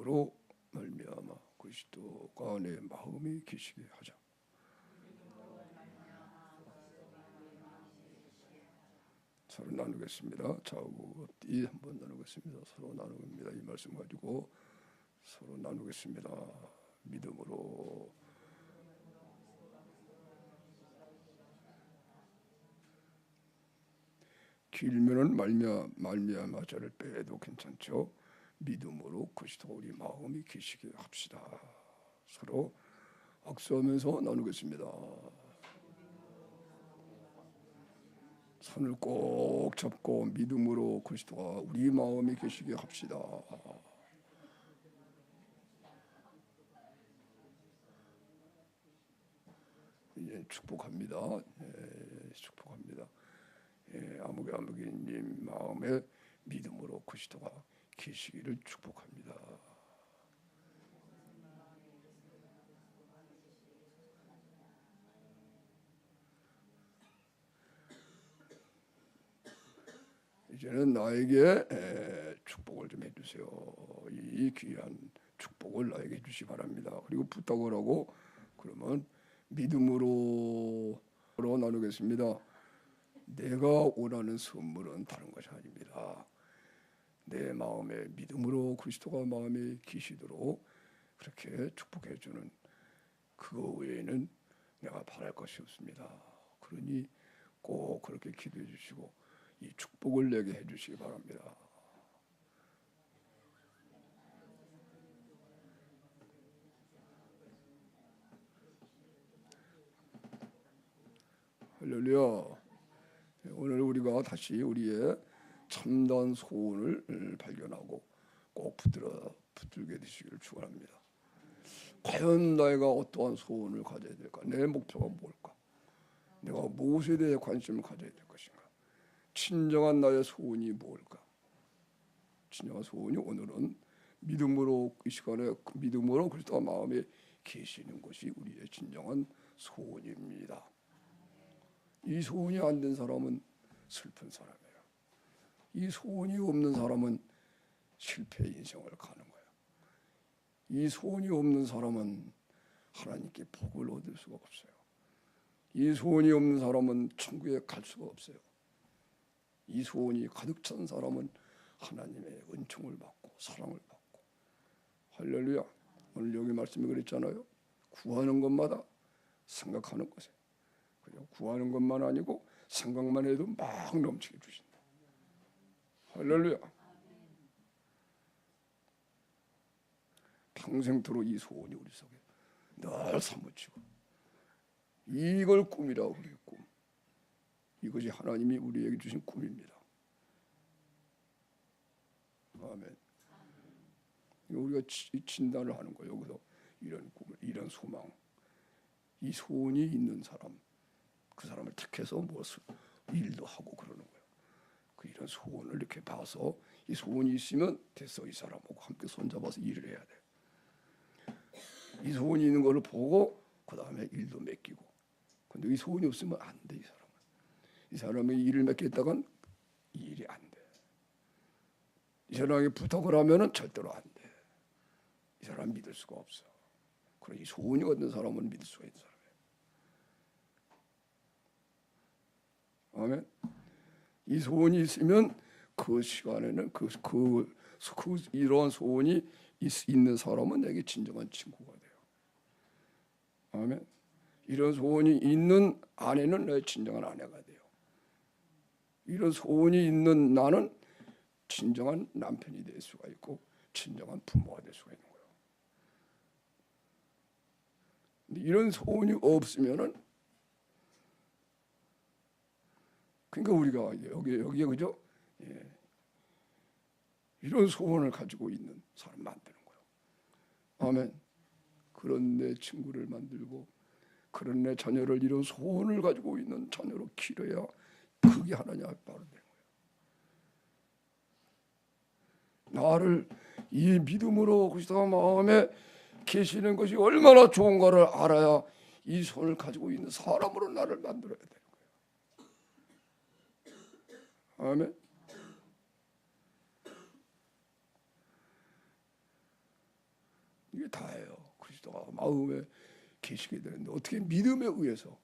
믿음으로 말미암아 그리스도가 내 마음에 계시게 하자. 서로 나누겠습니다. 좌우 띠 한번 나누겠습니다. 서로 나누겠습니다. 이 말씀 가지고 서로 나누겠습니다. 믿음으로 길면은 말미암아자를 빼도 괜찮죠. 믿음으로 그리스도가 우리 마음이 계시게 합시다. 서로 악수하면서 나누겠습니다. 손을 꼭 잡고 믿음으로 그리스도가 우리 마음에 계시게 합시다. 이제 축복합니다. 축복합니다. 아무개님 마음에 믿음으로 그리스도가 계시기를 축복합니다. 이제는 나에게 축복을 좀 해주세요. 이 귀한 축복을 나에게 해주시 바랍니다. 그리고 부탁을 하고 그러면 믿음으로 나누겠습니다. 내가 원하는 선물은 다른 것이 아닙니다. 내 마음에 믿음으로 그리스도가 마음에 계시도록 그렇게 축복해 주는 그거 외에는 내가 바랄 것이 없습니다. 그러니 꼭 그렇게 기도해 주시고 이 축복을 내게 해 주시기 바랍니다. 할렐루야. 오늘 우리가 다시 우리의 참다운 소원을 발견하고 꼭 붙들게 되시기를 축원합니다. 과연 내가 어떠한 소원을 가져야 될까? 내 목표가 뭘까? 내가 무엇에 대해 관심을 가져야 될 것인가? 진정한 나의 소원이 뭘까? 진정한 소원이 오늘은 믿음으로 이 시간에 믿음으로 그리스도가 마음에 계시는 것이 우리의 진정한 소원입니다. 이 소원이 안 된 사람은 슬픈 사람이에요. 이 소원이 없는 사람은 실패의 인생을 가는 거예요. 이 소원이 없는 사람은 하나님께 복을 얻을 수가 없어요. 이 소원이 없는 사람은 천국에 갈 수가 없어요. 이 소원이 가득 찬 사람은 하나님의 은총을 받고 사랑을 받고. 할렐루야. 오늘 여기 말씀이 그랬잖아요. 구하는 것마다 생각하는 것에 그냥 구하는 것만 아니고 생각만 해도 막 넘치게 주신다. 할렐루야. 평생토록 이 소원이 우리 속에 늘 사무치고 이걸 꿈이라고 그래요. 꿈. 이것이 하나님이 우리에게 주신 꿈입니다. 아멘. 우리가 진단을 하는 거예요. 여기서 이런 꿈을, 이런 소망, 이 소원이 있는 사람, 그 사람을 택해서 무엇을 일도 하고 그러는 거예요. 그 이런 소원을 이렇게 봐서 이 소원이 있으면 됐어. 이 사람하고 함께 손잡아서 일을 해야 돼. 이 소원이 있는 것을 보고 그 다음에 일도 맡기고. 근데 이 소원이 없으면 안 돼. 이 사람은. 이 사람이 일을 맡겼다간 이 일이 안 돼. 이 사람에게 부탁을 하면은 절대로 안 돼. 이 사람 믿을 수가 없어. 그래 이 소원이 없는 사람은 믿을 수가 있는 사람이에요. 아멘. 이 소원이 있으면 그 시간에는 이러한 소원이 있는 사람은 내게 진정한 친구가 돼요. 아멘. 이런 소원이 있는 아내는 내 진정한 아내가 돼요. 이런 소원이 있는 나는 진정한 남편이 될 수가 있고 진정한 부모가 될 수가 있는 거예요. 근데 이런 소원이 없으면은 그러니까 우리가 여기에 그죠? 예. 이런 소원을 가지고 있는 사람 만드는 거예요. 아멘. 그런 내 친구를 만들고 그런 내 자녀를 이런 소원을 가지고 있는 자녀로 키워야 그게 하나님 앞에 바로 되는 거예요. 나를 이 믿음으로 그리스도 마음에 계시는 것이 얼마나 좋은가를 알아야 이 손을 가지고 있는 사람으로 나를 만들어야 되는 거예요. 아멘. 이게 다예요. 그리스도가 마음에 계시게 되는데 어떻게 믿음에 의해서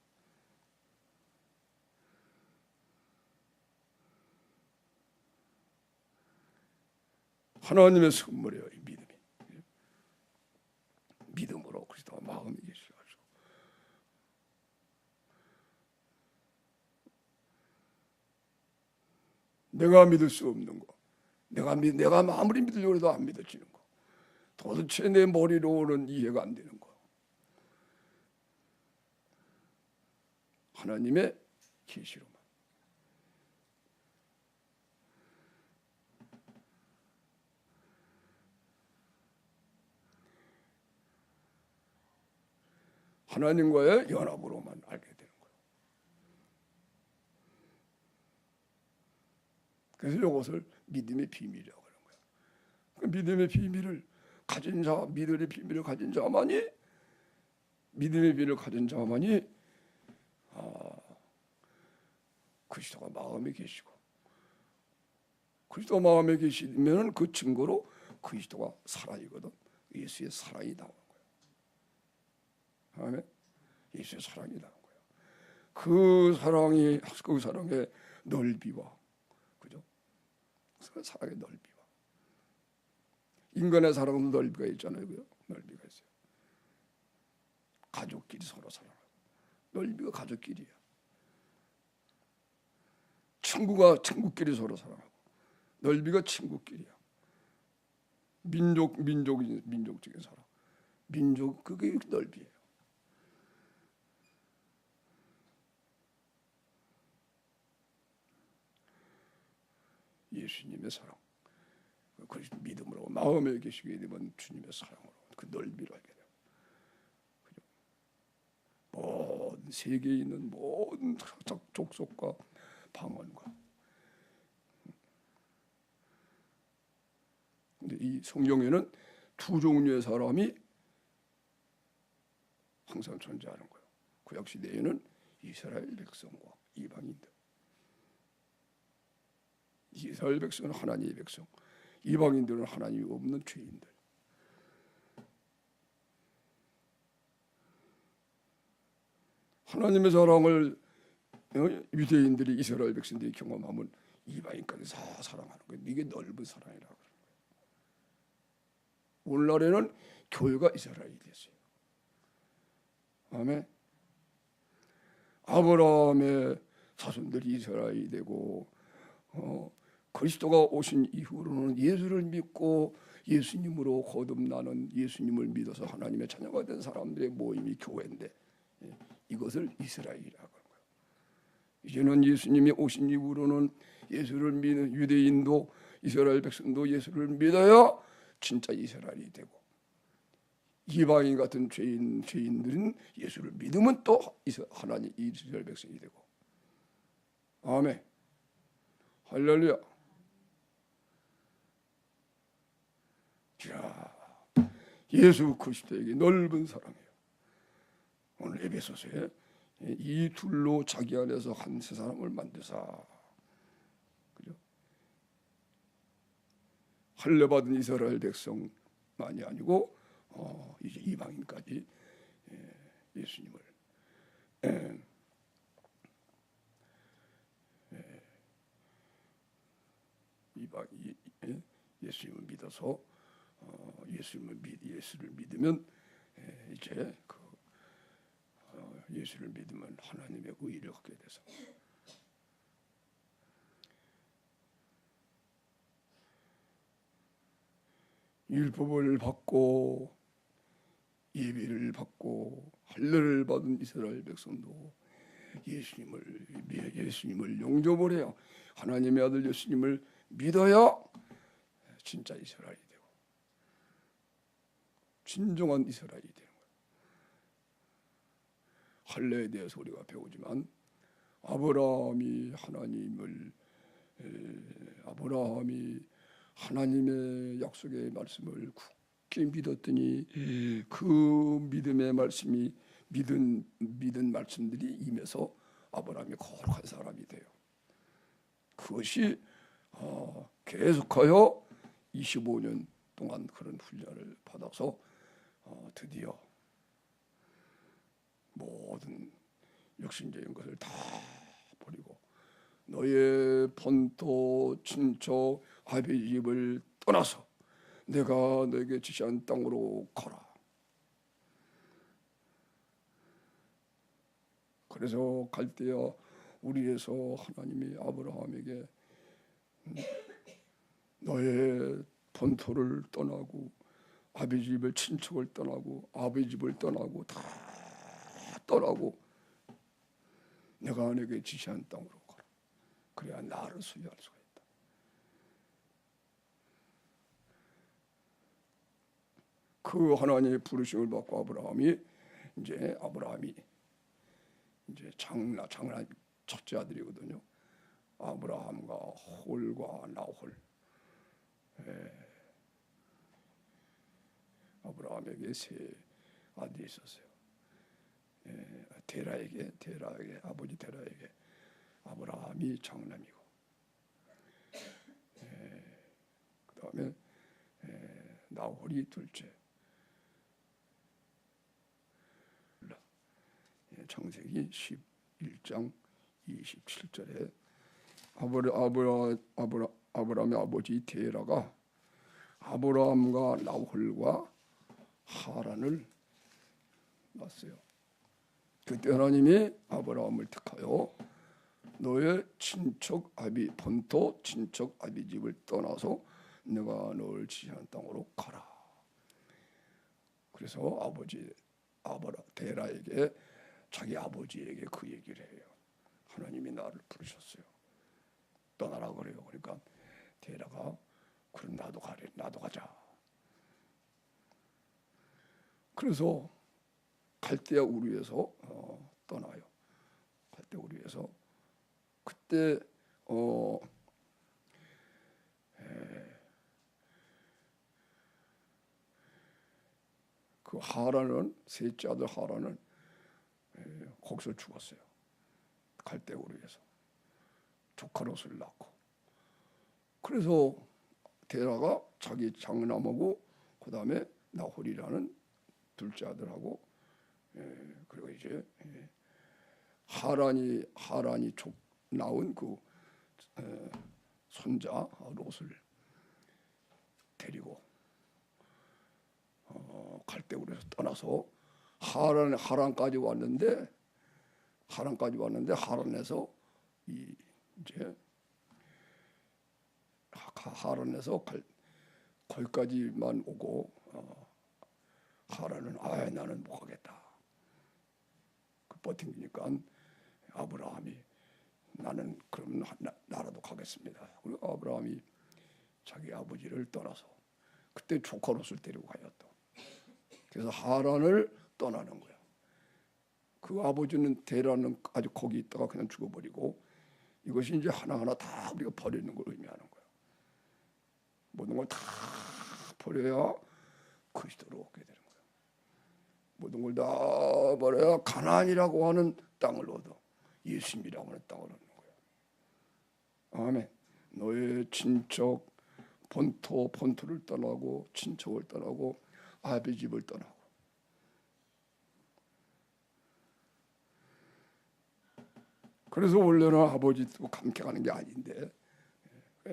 하나님의 선물이에요. 이 믿음이. 믿음으로 그리스도가 마음에 계셔가지고 내가 믿을 수 없는 거, 내가 아무리 믿으려고 해도 안 믿어지는 거, 도대체 내 머리로는 이해가 안 되는 거, 하나님의 계시로만. 하나님과의 연합으로만 알게 되는 거예요. 그래서 이것을 믿음의 비밀이라고 하는 거예요. 그 믿음의 비밀을 가진 자, 믿음의 비밀을 가진 자만이, 믿음의 비밀을 가진 자만이 그리스도가 마음에 계시고, 그리스도가 마음에 계시면 그 증거로 그리스도가 살아이거든. 예수의 사랑이 나오는 거예요. 아멘. 예수의 사랑이 나오는 거예요. 그 사랑의 넓이와, 그죠? 그 사랑의 넓이와, 인간의 사랑도 넓이가 있잖아요. 그죠? 넓이가 있어요. 가족끼리 서로 사랑하고, 넓이가 가족끼리야. 친구가 친구끼리 서로 사랑하고, 넓이가 친구끼리야. 민족적인 사랑, 그게 넓이에요. 예수님의 사랑, 그 믿음으로 마음에 계시게 되면 주님의 사랑으로 그 넓이를 알게 돼요. 그죠? 모든 세계에 있는 모든 족속과 방언과. 근데 이 성경에는 두 종류의 사람이 항상 존재하는 거예요. 구약 시대에는 이스라엘 백성과 이방인들. 이스라엘 백성은 하나님의 백성, 이방인들은 하나님이 없는 죄인들. 하나님의 사랑을 유대인들이, 이스라엘 백성들이 경험하면 이방인까지 다 사랑하는 거예요. 이게 넓은 사랑이라고 그러는 거예요. 오늘날에는 교회가 이스라엘이 됐어요. 아멘. 아브라함의 자손들이 이스라엘이 되고, 그리스도가 오신 이후로는 예수를 믿고 예수님으로 거듭나는, 예수님을 믿어서 하나님의 자녀가 된 사람들의 모임이 교회인데, 이것을 이스라엘이라고 하는 거예요. 이제는 예수님이 오신 이후로는 예수를 믿는 유대인도 이스라엘 백성도 예수를 믿어야 진짜 이스라엘이 되고, 이방인 같은 죄인들은 예수를 믿으면 또 하나님 이스라엘 백성이 되고. 아멘. 할렐루야. 자, 예수 그리스도에게 넓은 사랑이에요. 오늘 에베소서에 이 둘로 자기 안에서 한 세 사람을 만드사, 그죠? 할례 받은 이스라엘 백성만이 아니고 이제 이방인까지 예수님을 예수님을 믿어서 예수를 믿으면 이제 예수를 믿으면 하나님의 의를 얻게 돼서 율법을 받고 예비를 받고 할례를 받은 이스라엘 백성도 예수님을 영접을 해요. 하나님의 아들 예수님을 믿어야 진짜 이스라엘이 되고 진정한 이스라엘이 되는 거예요. 할례에 대해서 우리가 배우지만 아브라함이 하나님의 약속의 말씀을 굳게 믿었더니 그 믿음의 말씀이 믿은 말씀들이 임해서 아브라함이 거룩한 사람이 돼요. 그것이 계속하여 25년 동안 그런 훈련을 받아서 드디어 모든 육신적인 것을 다 버리고 너의 본토 친척 아비 집을 떠나서 내가 너에게 지시한 땅으로 가라. 그래서 갈 때야 우리에서 하나님이 아브라함에게 너의 본토를 떠나고 아비 집을 친척을 떠나고 아비 집을 떠나고 다 떠나고 내가 너에게 지시한 땅으로 가라. 그래야 나를 소유할 수가 있다. 그 하나님의 부르심을 받고 아브라함이 이제 장남 첫째 아들이거든요. 아브라함과 홀과 나홀. 아브라함에게 세 아들이 있었어요. 데라에게 아버지 데라에게 아브라함이 장남이고, 그 다음에 나홀이 둘째. 창세기 11장 27절에 아브라함의 아버지 데라가 아브라함과 나홀과 하란을 낳았어요. 그때 하나님이 아브라함을 택하여 너의 친척 본토 친척 아비 집을 떠나서 내가 너를 지시하는 땅으로 가라. 그래서 데라에게 자기 아버지에게 그 얘기를 해요. 하나님이 나를 부르셨어요. 떠나라 그래요. 그러니까 데라가 그럼 나도 가자. 그래서 갈대아 우르에서 떠나요. 갈대아 우르에서 그때 그 하란은 셋째 아들 하란은 거기서 죽었어요. 갈대아 우르에서 조카 롯을 낳고. 그래서 데라가 자기 장남하고 그 다음에 나홀이라는 둘째 아들하고 그리고 이제 하란이 낳은 그 손자 롯을 데리고 갈대우르에서 떠나서 하란까지 왔는데 하란에서 이제 하란에서 거기까지만 오고 하란은 나는 못 가겠다. 그 버팅기니까 아브라함이 나는 그럼 나라도 가겠습니다. 그리고 아브라함이 자기 아버지를 떠나서 그때 조카 롯을 데리고 가요 또. 그래서 하란을 떠나는 거야. 그 아버지는 데라는 아주 거기 있다가 그냥 죽어버리고 이것이 이제 하나하나 다 우리가 버리는 걸 의미하는 거야. 모든 걸 다 버려야 그리스도로 얻게 되는 거야. 모든 걸 다 버려야 가나안이라고 하는 땅을 얻어. 예수님이라고 하는 땅을 얻는 거야. 아멘. 너의 친척 본토를 떠나고 친척을 떠나고 아비 집을 떠나고. 그래서 원래는 아버지도 함께 가는 게 아닌데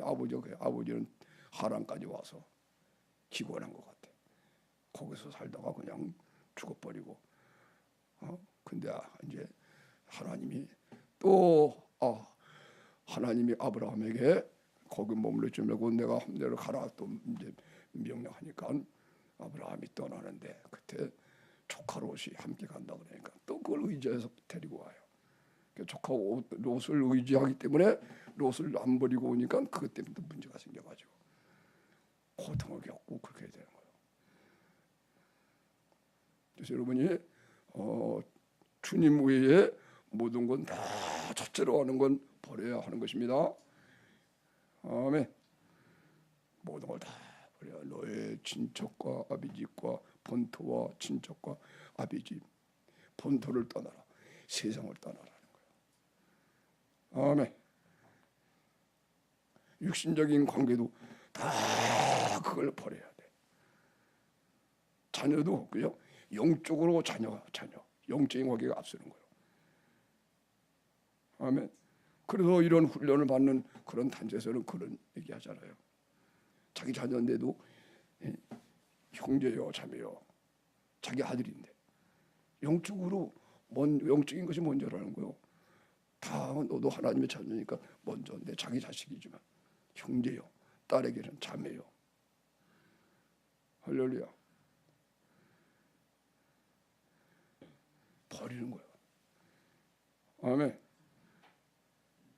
아버지는 하란까지 와서 기권한 것 같아. 거기서 살다가 그냥 죽어버리고. 근데 이제 하나님이 하나님이 아브라함에게 거기 머물러지 말고 내가 함대로 가라 또 이제 명령하니까 아브라함이 떠나는데 그때 조카 롯이 함께 간다 그러니까 또 그걸 의지해서 데리고 와요. 조카 롯을 의지하기 때문에 롯을 안 버리고 오니까 그것 때문에 또 문제가 생겨가지고 고통을 겪고 그렇게 되는 거예요. 그래서 여러분이 주님 외에 모든 건 다 첫째로 하는 건 버려야 하는 것입니다. 아멘. 모든 걸 다 버려. 너의 친척과 아비집과 본토와 친척과 아비집 본토를 떠나라. 세상을 떠나라는 거예요. 아멘. 육신적인 관계도 다 그걸 버려야 돼. 자녀도 그죠? 영적으로 자녀 영적인 관계가 앞서는 거예요. 아멘. 그래서 이런 훈련을 받는 그런 단체에서는 그런 얘기하잖아요. 자기 자녀인데도 형제요 자매요 자기 아들인데 영적으로 영적인 것이 먼저라는 거예요. 다 너도 하나님의 자녀니까 먼저 내 자기 자식이지만 형제요 딸에게는 자매요. 할렐루야. 버리는 거예요. 아멘.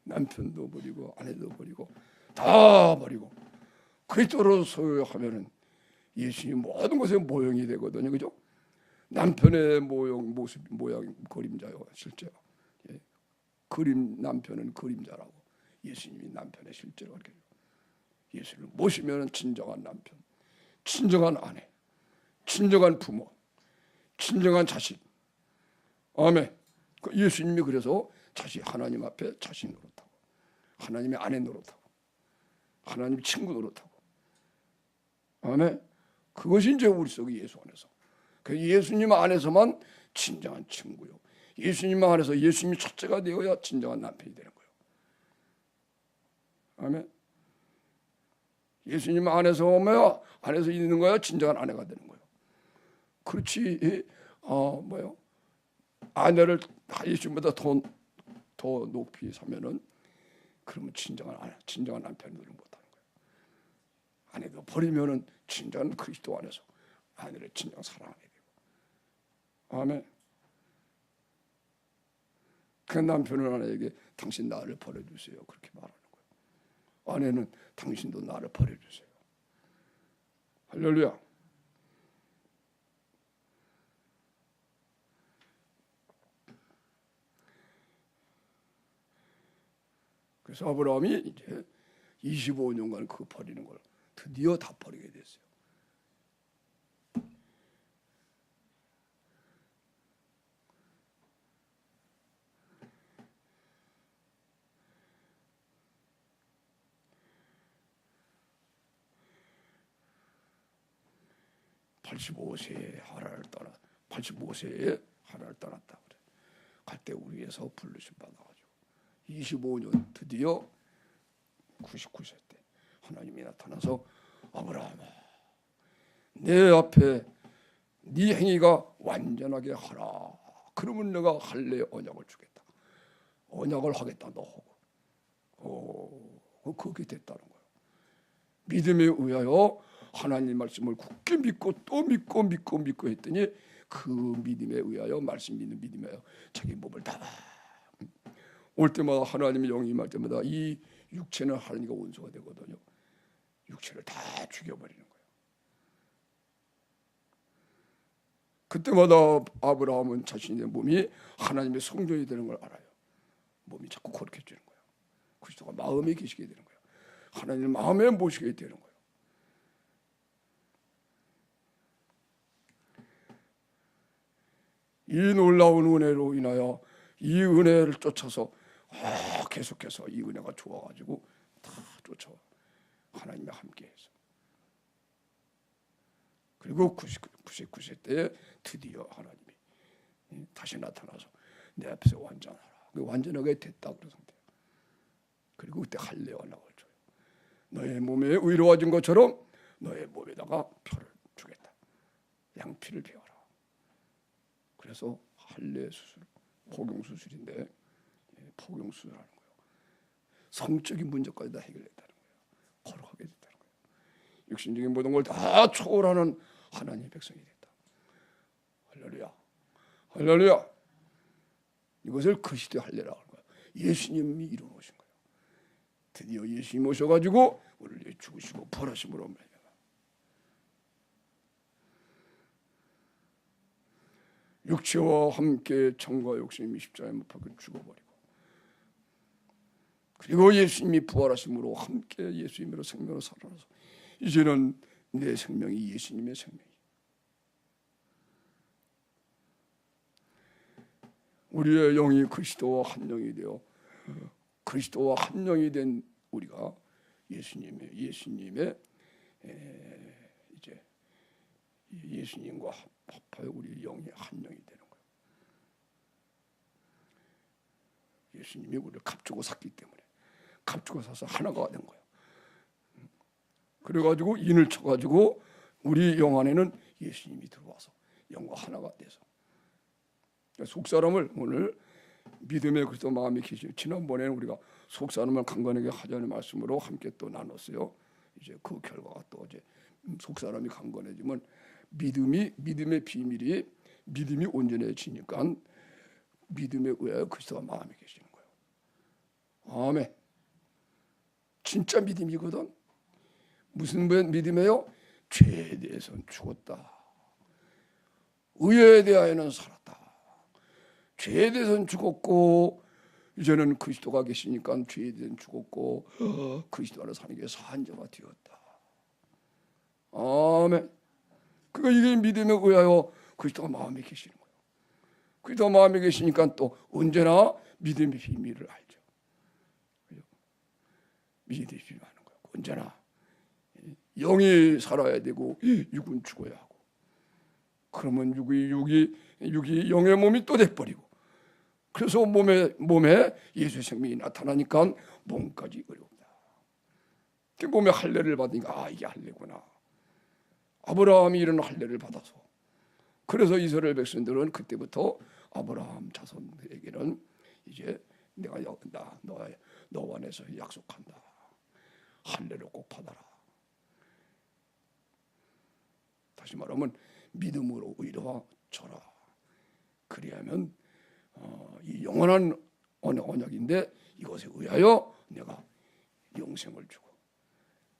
남편도 버리고 아내도 버리고 다 버리고 그리스도로 소유하면은 예수님 모든 것에 모형이 되거든요. 그죠? 남편의 모양 그림자요. 실제로. 예. 남편은 그림자라고. 예수님이 남편의 실제로 그렇게. 예수를 모시면 진정한 남편, 진정한 아내, 진정한 부모, 진정한 자식. 아멘. 예수님이 그래서 하나님 앞에 자식 노릇하고 하나님의 아내 노릇하고 하나님 친구 노릇하고 아멘. 그것이 이제 우리 속에 예수 안에서 예수님 안에서만 진정한 친구요. 예수님 안에서 예수님이 첫째가 되어야 진정한 남편이 되는 거예요. 아멘. 예수님 안에서 오면 안에서 있는 거야 진정한 아내가 되는 거예요. 그렇지 아내를 예수님보다 더 높이 사면은 그러면 진정한 남편이 되는 못하는 거예요. 아내도 버리면은 진정한 그리스도 안에서 아내를 진정 사랑하게 되고, 아멘. 그 남편은 아내에게 당신 나를 버려주세요 그렇게 말하는 거예요. 아내는 당신도 나를 버려주세요. 할렐루야. 그래서 아브라함이 이제 25년간 그 버리는 걸 드디어 다 버리게 됐어요. (85세에) 하라를 떠났다 그래. 갈대우리에서 부르심 받아가지고 25년 드디어 99세 때 하나님이 나타나서 아브라함아 내 앞에 네 행위가 완전하게 하라. 그러면 내가 할례 언약을 주겠다. 언약을 하겠다 너하고. 그렇게 됐다는 거예요. 믿음에 의하여 하나님 말씀을 굳게 믿고 또 믿고 했더니 그 믿음에 의하여 말씀 믿는 믿음에 의하여 자기 몸을 다 올 때마다 하나님의 영이 임할 때마다 이 육체는 하나님과 원수가 되거든요. 육체를 다 죽여버리는 거예요. 그때마다 아브라함은 자신의 몸이 하나님의 성전이 되는 걸 알아요. 몸이 자꾸 거룩해지는 거예요. 그리스도가 마음에 계시게 되는 거예요. 하나님 마음에 모시게 되는 거예요. 이 놀라운 은혜로 인하여 이 은혜를 쫓아서 계속해서 이 은혜가 좋아가지고 다 쫓아와 하나님과 함께해서 그리고 99세 때에 드디어 하나님이 다시 나타나서 내 앞에서 완전하라. 완전하게 됐다 그러던데. 그리고 그때 할례 언약을 줘요. 너의 몸에 의로워진 것처럼 너의 몸에다가 표를 주겠다. 양피를 베어라. 그래서 할례 수술, 포경 수술인데 포경 수술하는 거예요. 성적인 문제까지 다 해결됐다는 거예요. 거룩하게 됐다는 거예요. 육신적인 모든 걸 다 초월하는 하나님의 백성이 됐다. 할렐루야. 할렐루야. 이것을 그 시대 할례라고 하는 거예요. 예수님이 이루어오신 거예요. 드디어 예수님 오셔가지고 우리를 죽으시고 벌하심으로 말미암아 육체와 함께 정과 욕심이 십자가에 못 박혀 죽어버리고 그리고 예수님이 부활하심으로 함께 예수님으로 생명으로 살아나서 이제는 내 생명이 예수님의 생명이 우리의 영이 그리스도와 한 영이 되어 그리스도와 한 영이 된 우리가 예수님의 이제 예수님과 합하여 우리 영이 한 영이 되는 거예요. 예수님이 우리를 값주고 샀기 때문에 값주고 사서 하나가 된 거예요. 그래가지고 인을 쳐가지고 우리 영 안에는 예수님이 들어와서 영과 하나가 돼서 속사람을 오늘 믿음의 그리스도 마음이 계시죠. 지난번에는 우리가 속사람을 강건하게 하자는 말씀으로 함께 또 나눴어요. 이제 그 결과가 또 이제 속사람이 강건해지면 믿음의 비밀이 믿음이 온전해지니까 믿음에 의하여 그리스도가 마음에 계시는 거예요. 아멘. 진짜 믿음이거든. 무슨 믿음이에요? 죄에 대해서는 죽었다. 의에 대하여는 살았다. 죄에 대해서는 죽었고 이제는 그리스도가 계시니까 죄에 대해서는 죽었고 그리스도 안에 사는 게 산 자가 되었다. 아멘. 그러니까 이게 믿음에 의하여 그리스도가 마음에 계시는 거예요. 그리스도가 마음에 계시니까 또 언제나 믿음의 비밀을 알죠. 믿음의 비밀을 아는 거예요. 언제나 영이 살아야 되고 육은 죽어야 하고 그러면 육이 영의 몸이 또 돼버리고 그래서 몸에 예수의 생명이 나타나니까 몸까지 어렵다. 몸에 할례를 받으니까 이게 할례구나. 아브라함이 이런 할례를 받아서 그래서 이스라엘 백성들은 그때부터 아브라함 자손에게는 이제 내가 너 안에서 약속한다. 할례를 꼭 받아라. 다시 말하면 믿음으로 의로와 절하. 그리하면 이 영원한 언약인데 이것에 의하여 내가 영생을 주고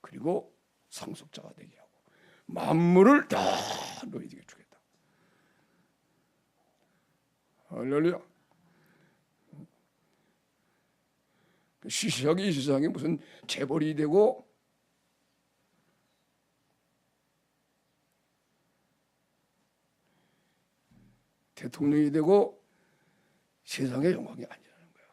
그리고 상속자가 되게 하고 만물을 다 너희에게 주겠다. 할렐루야. 시시하게 이 세상에 무슨 재벌이 되고 대통령이 되고 세상의 영광이 아니라는 거야.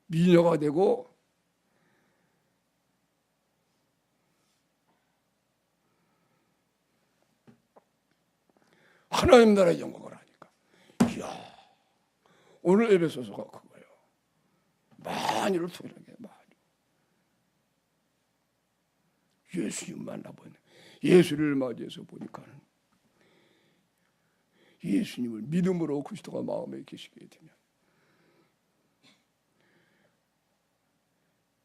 미녀가 되고 하나님 나라의 영광을 하니까 이야 오늘 에베소서가 그거예요. 만유를 통일하게 만유. 예수님 만나보니 예수를 맞이해서 보니까는 예수님을 믿음으로 그리스도가 마음에 계시게 되면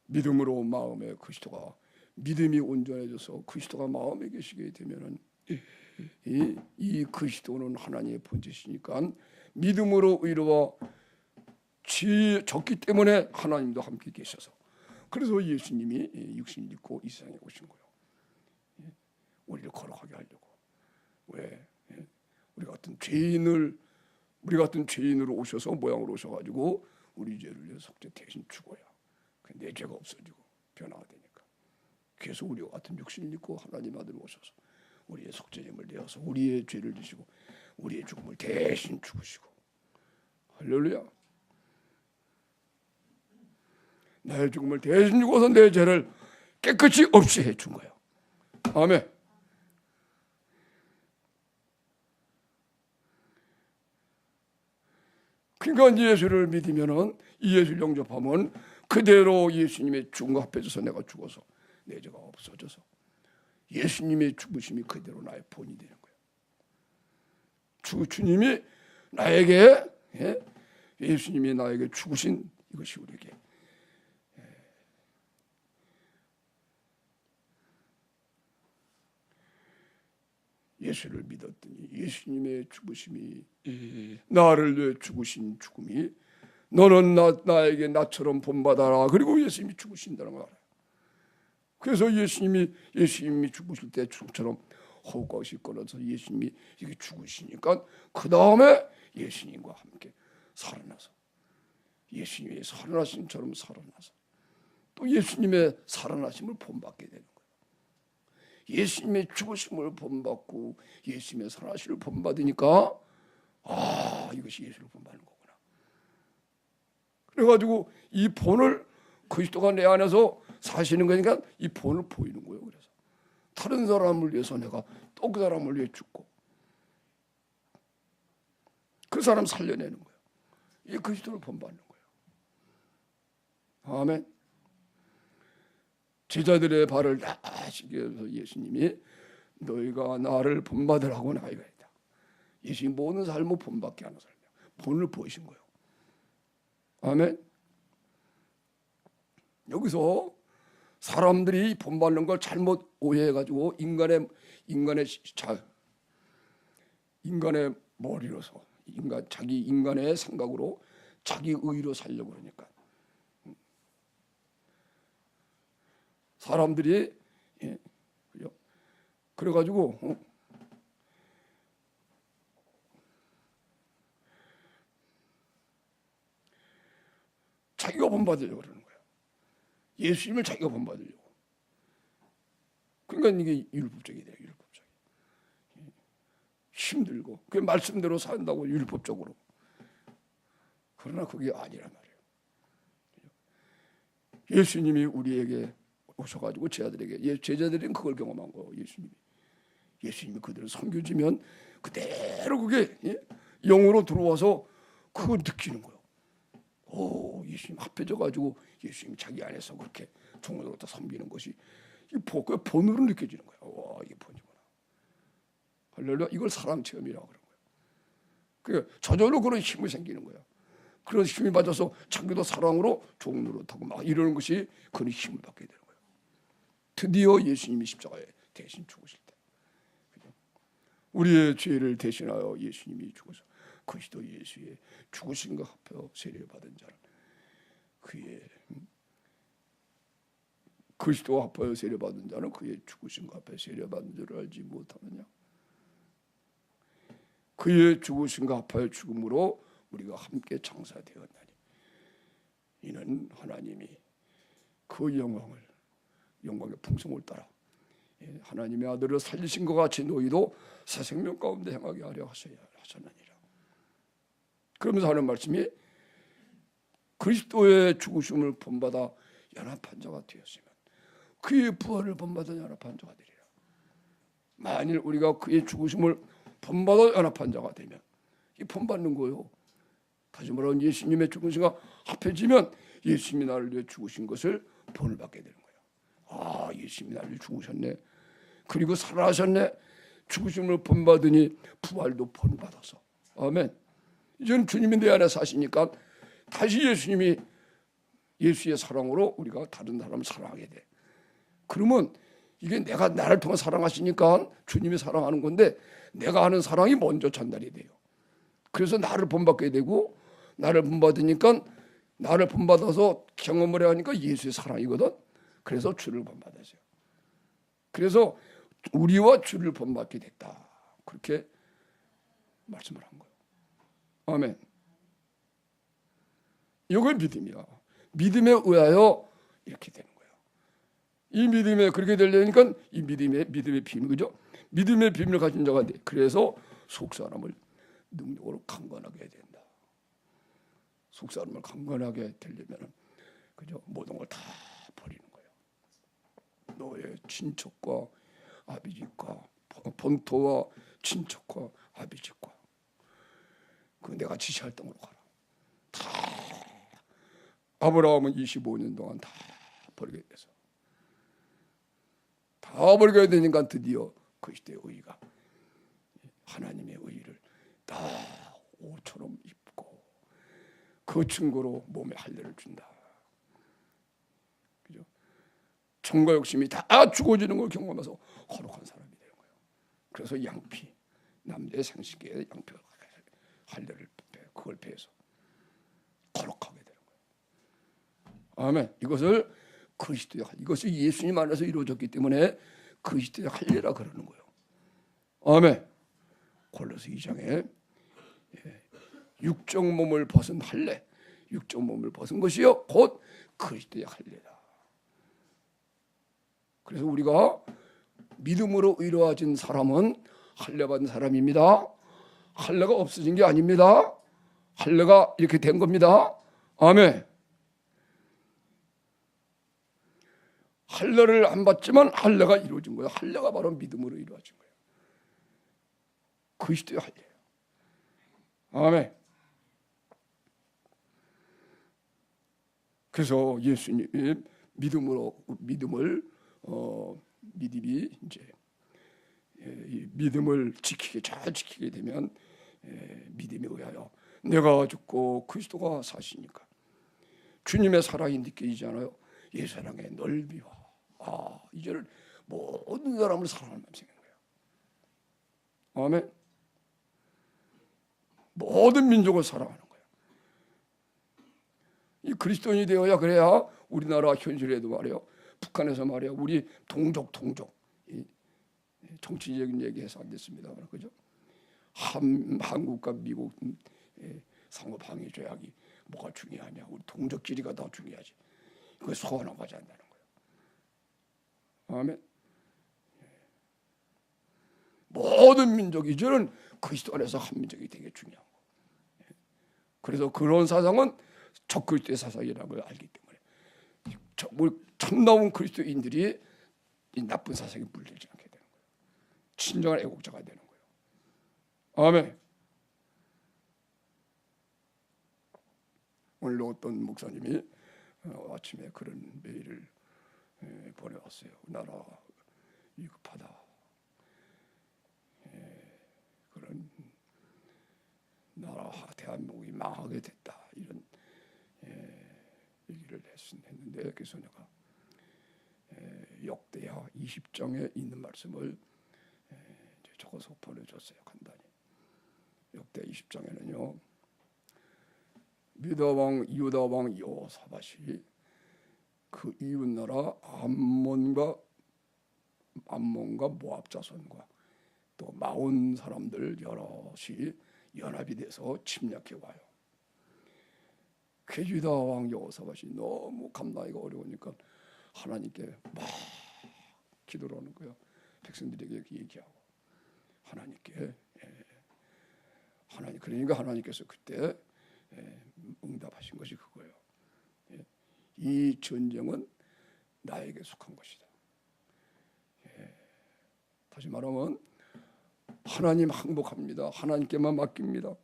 믿음으로 마음에 그리스도가 믿음이 온전해져서 그리스도가 마음에 계시게 되면은 이 그리스도는 하나님의 본체시니까 믿음으로 의로와 졌기 때문에 하나님도 함께 계셔서 그래서 예수님이 육신을 입고 이 세상에 오신 거예요. 우리를 거룩하게 하려고. 왜? 우리 같은 죄인으로 오셔서 모양으로 오셔가지고 우리 죄를 위해서 속죄 대신 죽어야 내 죄가 없어지고 변화가 되니까. 그래서 우리와 같은 육신을 입고 하나님 아들 오셔서 우리의 속죄짐을 내어서 우리의 죄를 지시고 우리의 죽음을 대신 죽으시고 할렐루야. 나의 죽음을 대신 죽어서 내 죄를 깨끗이 없이 해준 거예요. 아멘. 그러니까 예수를 믿으면은 이 예수를 영접하면 그대로 예수님의 죽음과 합해져서 내가 죽어서 내 죄가 없어져서 예수님의 죽으심이 그대로 나의 본이 되는 거예요. 주님이 나에게 예수님이 나에게 죽으신 이것이 우리에게 예수를 믿었더니 예수님의 죽으심이 나를 위해 죽으신 죽음이 너는 나에게 나처럼 본받아라. 그리고 예수님이 죽으신다는 걸 알아요. 그래서 예수님이 죽으실 때 죽처럼 허우까지 걸어서 예수님이 이게 죽으시니까 그 다음에 예수님과 함께 살아나서 예수님이 살아나신처럼 살아나서 또 예수님의 살아나심을 본받게 되는 거예요. 예수님의 죽으심을 본받고 예수님의 살아나심을 본받으니까 이것이 예수를 본받는 거구나. 그래가지고 이 본을 그리스도가 내 안에서 사시는 거니까 이 본을 보이는 거예요. 그래서 다른 사람을 위해서 내가 또 그 사람을 위해 죽고 그 사람 살려내는 거예요. 이 그리스도를 본받는 거예요. 아멘. 제자들의 발을 닦으시기 위해서 예수님이 너희가 나를 본받으라고 나이가 있다. 예수님 모든 삶을 본받게 하는 삶이에요. 본을 보이신 거예요. 아멘. 여기서 사람들이 본받는 걸 잘못 오해해가지고 인간의 머리로서 자기 인간의 생각으로 자기 의로 살려고 그러니까 사람들이 그래가지고 자기가 본받으려고 그러는 거야. 예수님을 자기가 본받으려고. 그러니까 이게 율법적이 돼요. 율법적이. 힘들고 그 말씀대로 산다고 율법적으로. 그러나 그게 아니란 말이에요. 예수님이 우리에게 오셔가지고 제자들은 그걸 경험한 거예요. 예수님이 그들을 섬겨주면 그대로 그게 영으로 들어와서 그걸 느끼는 거예요. 오, 예수님 합해져가지고 예수님 자기 안에서 그렇게 종으로부터 섬기는 것이 그 본으로 느껴지는 거예요. 와, 이게 본이구나. 할렐루야. 이걸 사랑 체험이라고 그런 거예요. 그 저절로 그런 힘이 생기는 거예요. 그런 힘이 받아서 자기도 사랑으로 종으로 타고 막 이러는 것이 그런 힘을 받게 되는 거예요. 드디어 예수님이 십자가에 대신 죽으실 때, 우리의 죄를 대신하여 예수님이 죽어서 그리스도 예수의 죽으신과 합하여 세례받은 자는 그의 그리스도와 합하여 세례받은 자는 그의 죽으신과 합하여 세례받은 줄을 알지 못하느냐. 그의 죽으신과 합하여 죽음으로 우리가 함께 장사되었나니 이는 하나님이 그 영광의 풍성을 따라 하나님의 아들을 살리신 것 같이 너희도 새 생명 가운데 행하게 하려 하셨느니라. 그러면서 하는 말씀이 그리스도의 죽으심을 본받아 연합한 자가 되었으면 그의 부활을 본받아 연합한 자가 되리라. 만일 우리가 그의 죽으심을 본받아 연합한 자가 되면 이 본받는 거예요. 다시 말하면 예수님의 죽으심과 합해지면 예수님이 나를 위해 죽으신 것을 본을 받게 되는 거예요. 아, 예수님이 나를 위해 죽으셨네. 그리고 살아나셨네. 죽으심을 본받으니 부활도 본받아서. 아멘. 이제는 주님이 내 안에 사시니까 다시 예수님이 예수의 사랑으로 우리가 다른 사람을 사랑하게 돼. 그러면 이게 내가 나를 통해 사랑하시니까 주님이 사랑하는 건데 내가 하는 사랑이 먼저 전달이 돼요. 그래서 나를 본받게 되고 나를 본받으니까 나를 본받아서 경험을 하니까 예수의 사랑이거든. 그래서 주를 본받았어요. 그래서 우리와 주를 본받게 됐다. 그렇게 말씀을 한 거예요. 아멘. 이걸 믿음이야. 믿음에 의하여 이렇게 되는 거예요. 이 믿음에 그렇게 되려니까 이 믿음의 비밀, 그죠? 믿음의 비밀을 가진 자가 돼. 그래서 속 사람을 능력으로 강건하게 해야 된다. 속 사람을 강건하게 되려면, 그죠? 모든 걸 다 버리는 거예요. 너의 친척과 아비집과 본토와 친척과 아비집과 그 내가 지시할 땅으로 가라. 다 아브라함은 25년 동안 다 버리게 돼서 다 버리게 되니까 드디어 그 시대의 의가 하나님의 의를 다 옷처럼 입고 그 증거로 몸에 할례를 준다. 그죠? 정과 욕심이 다 죽어지는 걸 경험해서 거룩한 사람이 되는 거예요. 그래서 양피, 남자의 생식기에 양피 할례를 그걸 배해서 거룩하게 되는 거예요. 아멘. 이것을 그리스도의 할례, 이것이 예수님 안에서 이루어졌기 때문에 그리스도의 할례라 그러는 거예요. 아멘. 골로새 2장에 육적 몸을 벗은 할례, 육적 몸을 벗은 것이요 곧 그리스도의 할례다. 그래서 우리가 믿음으로 의로워진 사람은 할례 받은 사람입니다. 할례가 없어진 게 아닙니다. 할례가 이렇게 된 겁니다. 아멘. 할례를 안 받지만 할례가 이루어진 거예요. 할례가 바로 믿음으로 이루어진 거예요. 그리스도의 할례예요. 아멘. 그래서 예수님 믿음이 이제 믿음을 잘 지키게 되면 믿음에 의하여 내가 죽고 그리스도가 사시니까 주님의 사랑이 느껴지잖아요. 이 사랑의 넓이와 이제는 모든 사람을 사랑할 마음이 생기는 거예요. 아멘. 모든 민족을 사랑하는 거예요. 이 그리스도인이 되어야 그래야 우리나라 현실에도 말이에요. 북한에서 말이에요. 우리 동족 정치적인 얘기해서 안 됐습니다. 그죠? 한국과 미국 상호 방위 조약이 뭐가 중요하냐? 우리 동족끼리가 더 중요하지. 그거 소원하고 하지 않는다는 거예요. 아멘. 모든 민족 이제는 그리스도 안에서 한 민족이 되게 중요한 거. 그래서 그런 사상은 적그리스도의 사상이라는 걸 알기 때문에 참나온 그리스도인들이 이 나쁜 사상에 물들지 않게 되는 거예요. 진정한 애국자가 되는 거예요. 아멘. 오늘 어떤 목사님이 아침에 그런 메일을 보내왔어요. 나라 위급하다. 그런 나라 대한민국이 망하게 됐다. 이런 얘기를 했는데 그래서 내가 역대하 20장에 있는 말씀을 이제 적어서 보내줬어요. 간단히. 역대 20장에는요. 유다 왕 여호사밧이 그 이웃 나라 암몬과 모압 자손과 또 마온 사람들 여럿이 연합이 돼서 침략해 와요. 그 유다 왕 여호사밧이 너무 감당하기가 어려우니까 하나님께 막 기도를 하는 거예요. 백성들에게 얘기하고 하나님께 그러니까 하나님께서 그때 응답하신 것이 그거예요. 이 전쟁은 나에게 속한 것이다. 다시 말하면 하나님 항복합니다. 하나님께만 맡깁니다.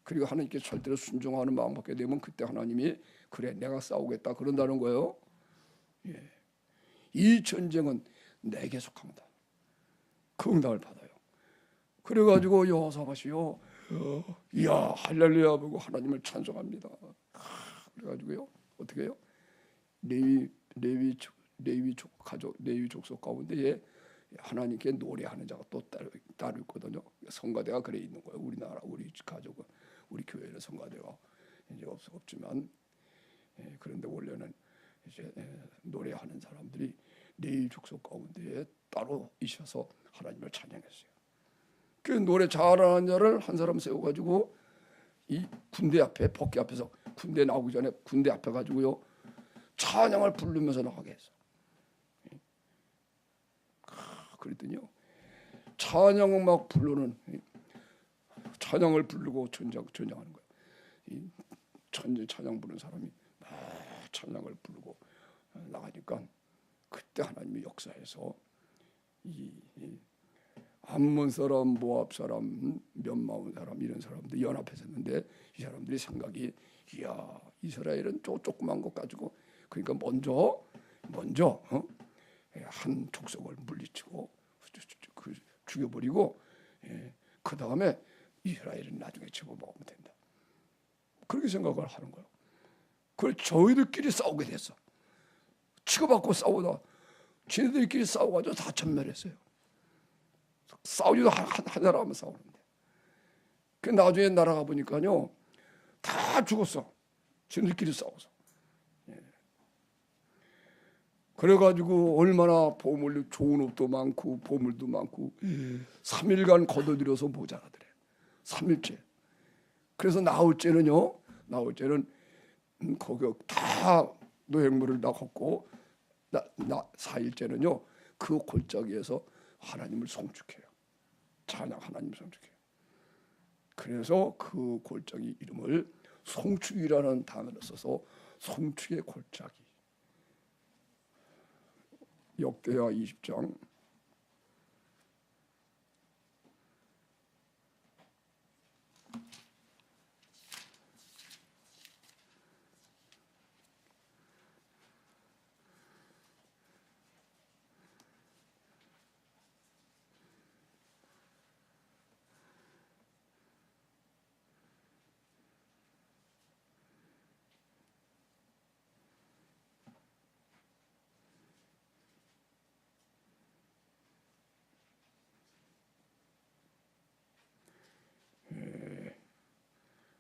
그리고 하나님께 절대로 순종하는 마음 갖게 되면 그때 하나님이 그래 내가 싸우겠다 그런다는 거예요. 이 전쟁은 내게 속합니다. 그 응답을 받아요. 그래가지고 여호사밧이요, 이야 할렐루야 보고 하나님을 찬송합니다. 그래가지고요 어떻게 해요? 레위 족속 가운데에 하나님께 노래하는 자가 또 따로 있거든요. 성가대가 그래 있는 거예요. 우리나라 우리 가족은 우리 교회의 성가대가 이제 없지만 그런데 원래는 이제 노래하는 사람들이 레위 족속 가운데에 따로 있어서 하나님을 찬양했어요. 그 노래 잘하는 자를 한 사람 세워가지고 이 군대 앞에 법궤 앞에서 군대 나오기 전에 군대 앞에 가지고요 찬양을 부르면서 나가게 했어. 그랬더니요 찬양을 막 부르는 찬양을 부르고 전쟁하는 거예요. 이 찬양 부르는 사람이 막 찬양을 부르고 나가니까 그때 하나님이 역사해서 이 암몬 사람, 모압 사람, 면마온 사람 이런 사람들 연합했었는데 이 사람들이 생각이 이야 이스라엘은 조그만 것 가지고 그러니까 먼저 한 족속을 물리치고 죽여버리고 그 다음에 이스라엘은 나중에 집어먹으면 된다. 그렇게 생각을 하는 거예요. 그걸 저희들끼리 싸우게 됐어. 치고받고 싸우다 지네들끼리 싸워가지고 다 전멸했어요. 싸우지도 한 나라하면 싸우는데 그 나중에 나라가 보니까요 다 죽었어. 지네들끼리 싸워서. 그래가지고 얼마나 좋은 옷도 많고 보물도 많고 3일간 거둬들여서 모자라더래. 3일째. 그래서 나올 때는 거기 다 노획물을 다 걷고 4일째는요 그 골짜기에서 하나님을 송축해요. 찬양 하나님을 송축해요. 그래서 그 골짜기 이름을 송축이라는 단어를 써서 송축의 골짜기. 역대하 20장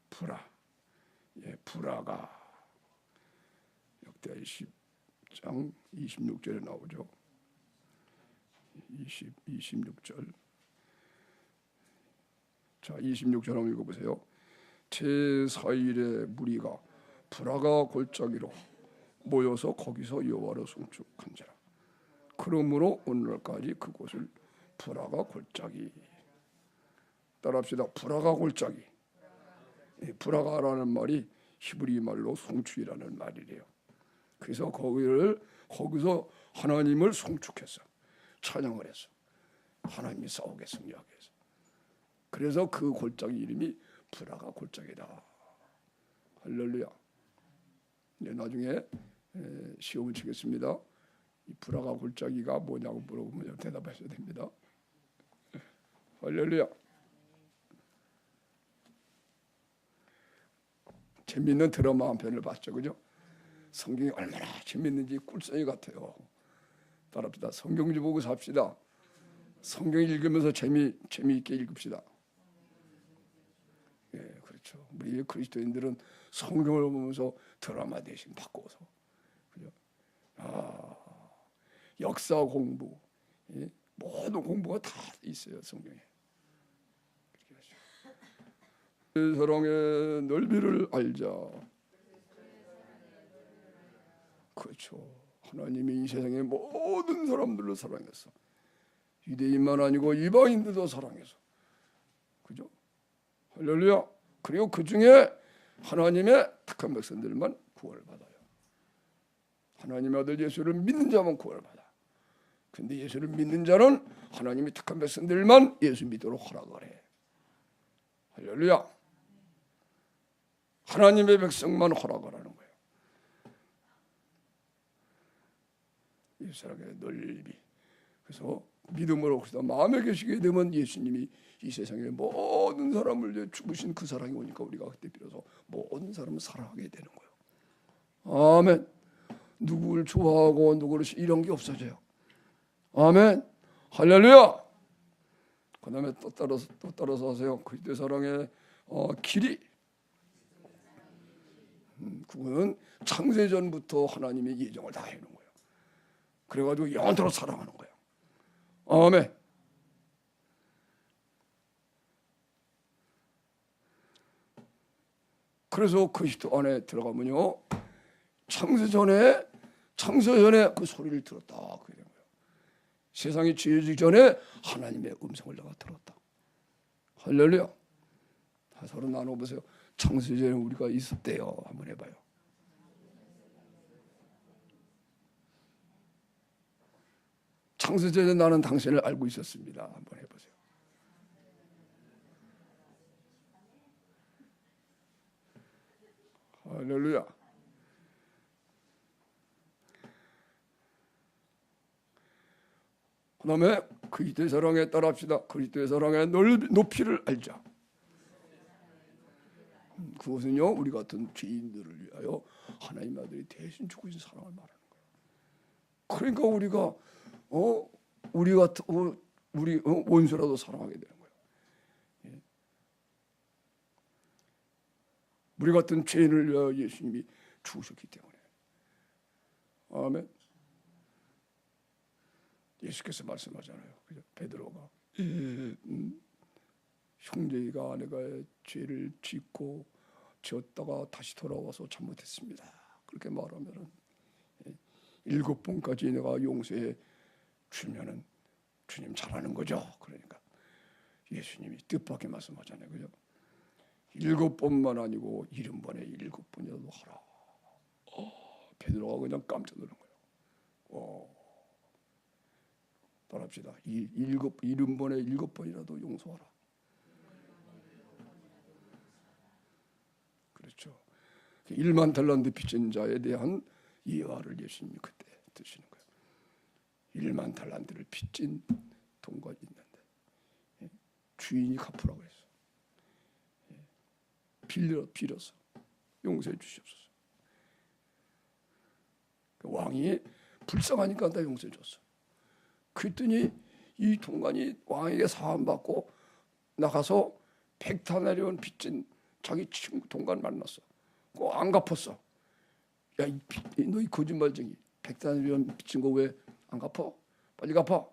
브라, 브라가 역대하 20장 26절에 나오죠. 26절. 자, 26절 한번 읽어보세요. 제4일에 무리가 브라가 골짜기로 모여서 거기서 여호와를 송축한지라. 그러므로 오늘날까지 그곳을 브라가 골짜기. 따라합시다. 브라가 골짜기. 브라가라는 말이 히브리 말로 송축이라는 말이래요. 그래서 거기서 하나님을 송축했어. 찬양을 했어. 하나님이 싸우게 승리하게 해서. 그래서 그 골짜기 이름이 브라가 골짜기다. 할렐루야. 네, 나중에 시험을 치겠습니다. 이 브라가 골짜기가 뭐냐고 물어보면 대답하셔야 됩니다. 할렐루야. 재밌는 드라마 한 편을 봤죠, 그죠? 성경이 얼마나 재밌는지 꿀송이 같아요. 따라합시다. 성경 좀 보고 삽시다. 성경 읽으면서 재미있게 읽읍시다. 예, 그렇죠. 우리 그리스도인들은 성경을 보면서 드라마 대신 바꿔서, 그죠? 역사 공부, 예? 모든 공부가 다 있어요, 성경에. 사랑의 넓이를 알자. 그렇죠. 하나님이 이 세상의 모든 사람들을 사랑했어. 유대인만 아니고 이방인들도 사랑해서. 그죠? 할렐루야. 그리고 그 중에 하나님의 택한 백성들만 구원을 받아요. 하나님의 아들 예수를 믿는 자만 구원을 받아. 근데 예수를 믿는 자는 하나님이 택한 백성들만 예수 믿도록 허락을 해. 할렐루야. 하나님의 백성만 허락을 하는 거예요. 이 사랑의 넓이. 그래서 믿음으로 마음에 계시게 되면 예수님이 이 세상의 모든 사람을 죽으신 그 사랑이 오니까 우리가 그때 비로소 모든 사람을 사랑하게 되는 거예요. 아멘. 누구를 좋아하고 누구를 이런 게 없어져요. 아멘. 할렐루야. 그 다음에 또 따라서 하세요. 그리스도의 사랑의 길이. 그거는 창세전부터 하나님의 예정을 다 해놓은 거예요. 그래가지고 영원토록 사랑하는 거예요. 아멘. 그래서 그리스도 안에 들어가면요, 창세전에 그 소리를 들었다. 그게 된 거예요. 세상이 지어지기 전에 하나님의 음성을 내가 들었다. 할렐루야. 서로 나눠보세요. 창세전에 우리가 있었대요. 한번 해봐요. 창세전에 나는 당신을 알고 있었습니다. 한번 해보세요. 할렐루야. 그 다음에 그리스도의 사랑에 따라합시다. 그리스도의 사랑의 높이를 알자. 그것은요, 우리 같은 죄인들을 위하여 하나님 아들이 대신 죽으신 사랑을 말하는 거예요. 그러니까 우리가 우리 원수라도 사랑하게 되는 거예요. 예. 우리 같은 죄인을 위하여 예수님이 죽으셨기 때문에. 아멘. 예수께서 말씀하잖아요. 그죠? 베드로가 형제가 내가 죄를 짓고 지었다가 다시 돌아와서 잘못했습니다. 그렇게 말하면은 7번까지 내가 용서해 주면은 주님 잘하는 거죠. 그러니까 예수님이 뜻밖의 말씀하잖아요. 그죠? 7번만 아니고 70번에 7번이라도 하라. 베드로가 그냥 깜짝 놀란 거예요. 따라합시다. 70번에 7번이라도 용서하라. 그렇죠. 1만 달란트 빚진 자에 대한 예화를 예수님이 그때 드시는 거예요. 1만 달란트를 빚진 동관이 있는데 주인이 갚으라고 했어. 빌려서 용서해 주시옵소서. 왕이 불쌍하니까 다 용서해 줬어. 그랬더니 이 동관이 왕에게 사함받고 나가서 100타나리온 빚진 자기 친구 동관 만났어. 그거 안 갚았어. 야, 너 이 거짓말쟁이, 100타나리온 빚진 거 왜 안 갚아? 빨리 갚아.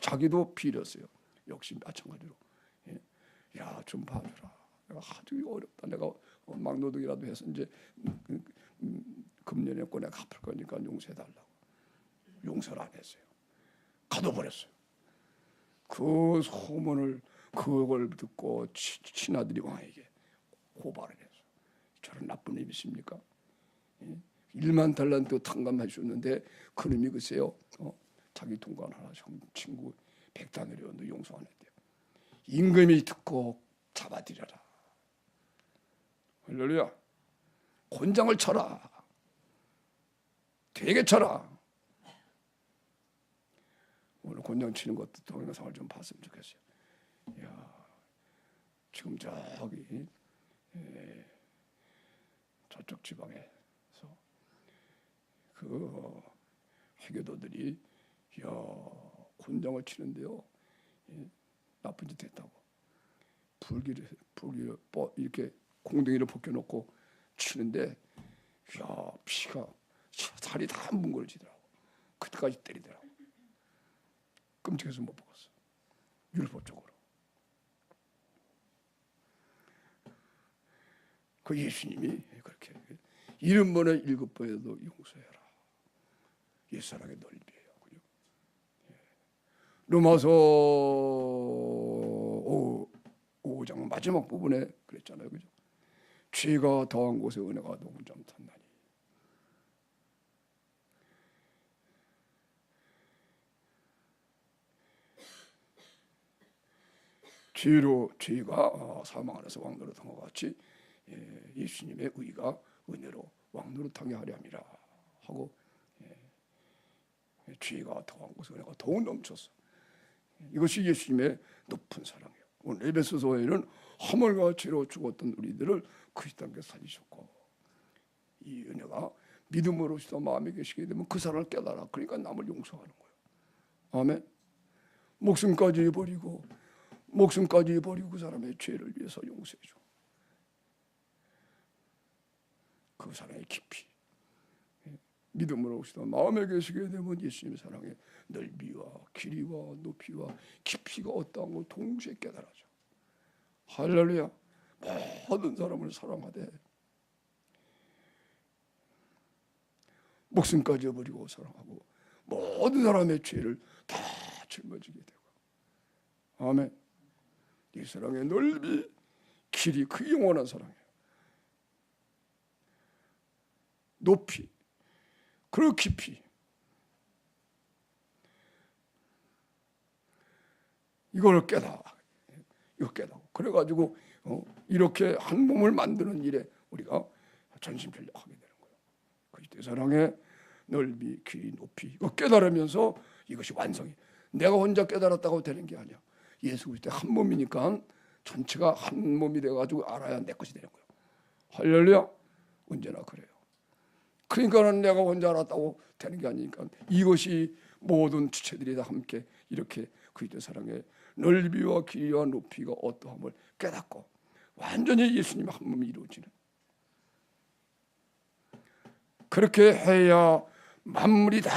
자기도 빌었어요. 역시 마찬가지로. 야, 좀 봐주라. 내가 아주 어렵다. 내가 막노동이라도 해서 이제 금년에 내가 갚을 거니까 용서해달라고. 용서를 안 했어요. 가둬버렸어요. 그 소문을 그걸 듣고 친아들이 왕에게 고발을 했어요. 저런 나쁜 일 있습니까? 1만 달란트 탕감해 줬는데 그놈이 글쎄요, 자기 동관 하나 친구 100다나리온도 용서 안 했대요. 임금이 듣고 잡아들여라. 할렐루야. 곤장을 쳐라. 되게 쳐라. 오늘 곤장 치는 것도 동영상을 좀 봤으면 좋겠어요. 이야, 지금 저기 저쪽 지방에서 그 회교도들이 곤장을 치는데요, 나쁜 짓 했다고 불기를 이렇게 공댕이를 벗겨놓고 치는데, 피가 살이 다 뭉그러지더라고. 그때까지 때리더라고. 끔찍해서 못 먹었어. 율법적으로. 그 예수님이 그렇게 70번에 7번에도 용서해라. 옛사랑의 넓이에요. 그죠? 로마서 5장 마지막 부분에 그랬잖아요. 그죠? 죄가 더한 곳에 은혜가 농장 탔나니. 죄가 사망 안에서 왕노릇한 것 같이 예수님의 의가 은혜로 왕노릇하게 하려 함이라 하고, 죄가 더한 곳에 은혜가 더욱 넘쳤어. 이것이 예수님의 높은 사랑이에요. 오늘 에베소서에는 화물과 죄로 죽었던 우리들을 그리스도 함께 살리셨고, 이 은혜가 믿음으로서 마음에 계시게 되면 그 사랑을 깨달아. 그러니까 남을 용서하는 거예요. 아멘. 목숨까지 버리고 그 사람의 죄를 위해서 용서해줘. 그 사랑의 깊이, 믿음으로서 마음에 계시게 되면 예수님의 사랑의 넓이와 길이와 높이와 깊이가 어떠한 걸 동시에 깨달아져. 할렐루야. 모든 사람을 사랑하되 목숨까지 버리고 사랑하고 모든 사람의 죄를 다 짊어지게 되고. 아멘. 이 사랑의 넓이, 길이, 그 영원한 사랑이에요. 높이, 그리고 깊이. 이걸 깨달아. 이거 깨달아. 그래가지고 이렇게 한 몸을 만드는 일에 우리가 전심전력하게 되는 거예요. 그리스도의 사랑의 넓이, 길이, 높이. 이거 깨달으면서 이것이 완성이. 내가 혼자 깨달았다고 되는 게 아니야. 예수 그리스도의 한 몸이니까 전체가 한 몸이 돼가지고 알아야 내 것이 되는 거예요. 할렐루야. 언제나 그래요. 그러니까는 내가 혼자 알았다고 되는 게 아니니까 이것이 모든 주체들이 다 함께 이렇게 그리스도의 사랑의 넓이와 길이와 높이가 어떠함을 깨닫고 완전히 예수님의 한 몸이 이루어지는, 그렇게 해야 만물이 다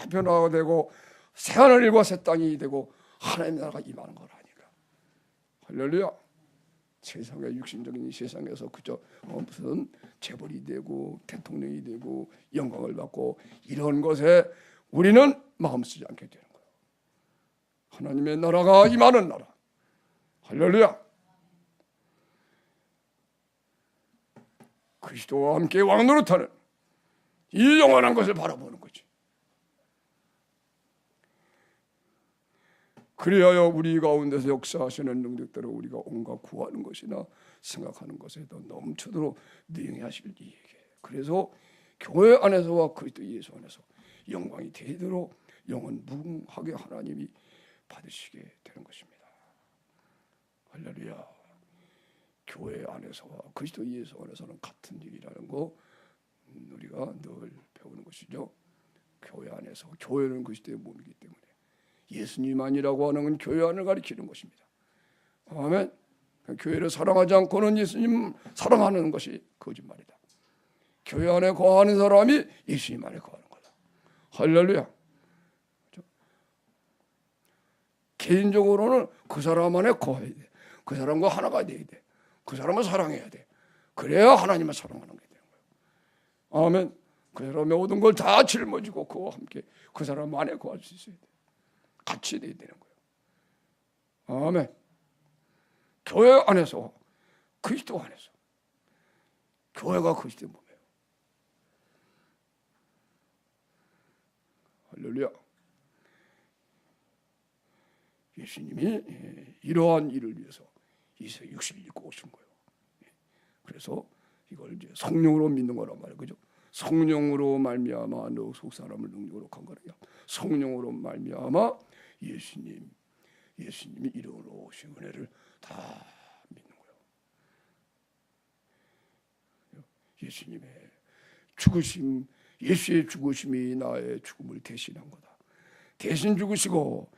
변화가 되고 새하늘과 새 땅이 되고 하나님의 나라가 임하는 거라니까. 할렐루야. 세상의 육신적인 이 세상에서 그저 무슨 재벌이 되고 대통령이 되고 영광을 받고 이런 것에 우리는 마음 쓰지 않게 되는 거예요. 하나님의 나라가 임하는 나라. 할렐루야. 그리스도와 함께 왕노릇하는 이 영원한 것을 바라보는 거지. 그리하여 우리 가운데서 역사하시는 능력대로 우리가 온갖 구하는 것이나 생각하는 것에도 넘쳐도록 능하실 이에게. 그래서 교회 안에서와 그리스도 예수 안에서 영광이 되도록 영원 무궁하게 하나님이 받으시게 되는 것입니다. 할렐루야. 교회 안에서와 그리스도 예수 안에서는 같은 일이라는 거 우리가 늘 배우는 것이죠. 교회 안에서, 교회는 그리스도의 몸이기 때문에 예수님만이라고 하는 건 교회 안을 가리키는 것입니다. 아멘. 교회를 사랑하지 않고는 예수님 사랑하는 것이 거짓말이다. 교회 안에 거하는 사람이 예수님 안에 거하는 거다. 할렐루야. 개인적으로는 그 사람 안에 거해야 돼. 그 사람과 하나가 돼야 돼. 그 사람을 사랑해야 돼. 그래야 하나님을 사랑하는 게 되는 거예요. 아멘. 그 사람의 모든 걸 다 짊어지고 그와 함께 그 사람 안에 거할 수 있어야 돼. 같이 돼야 되는 거예요. 아멘. 교회 안에서, 그리스도 안에서. 교회가 그리스도의 몸이에요. 할렐루야. 예수님이 이러한 일을 위해서 이 세상에 육신을 입고 오신 거예요. 그래서 이걸 이제 성령으로 믿는 거란 말이에요. 그죠? 성령으로 말미암아 너 속 사람을 능력으로 강건하게 성령으로 말미암아 예수님이 이름으로 오신 은혜를 다 믿는 거예요. 예수님의 죽으심, 예수의 죽으심이 나의 죽음을 대신한 거다. 대신 죽으시고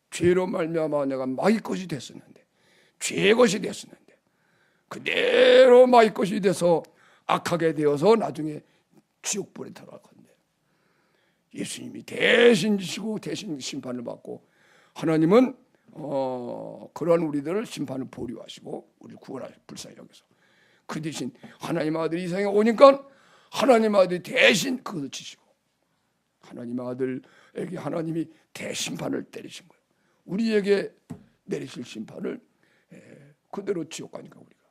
죄로 말미암아 내가 마귀 것이 됐었는데, 죄의 것이 됐었는데 그대로 마귀 것이 돼서 악하게 되어서 나중에 지옥불에 들어갈 건데 예수님이 대신 지시고 대신 심판을 받고 하나님은 그러한 우리들을 심판을 보류하시고 우리를 구원하시고 불쌍히 여겨서 그 대신 하나님 아들이 이 세상에 오니까 하나님 아들이 대신 그것을 지시고 하나님 아들에게 하나님이 대심판을 때리신 거예요. 우리에게 내리실 심판을 그대로 지옥 가니까 우리가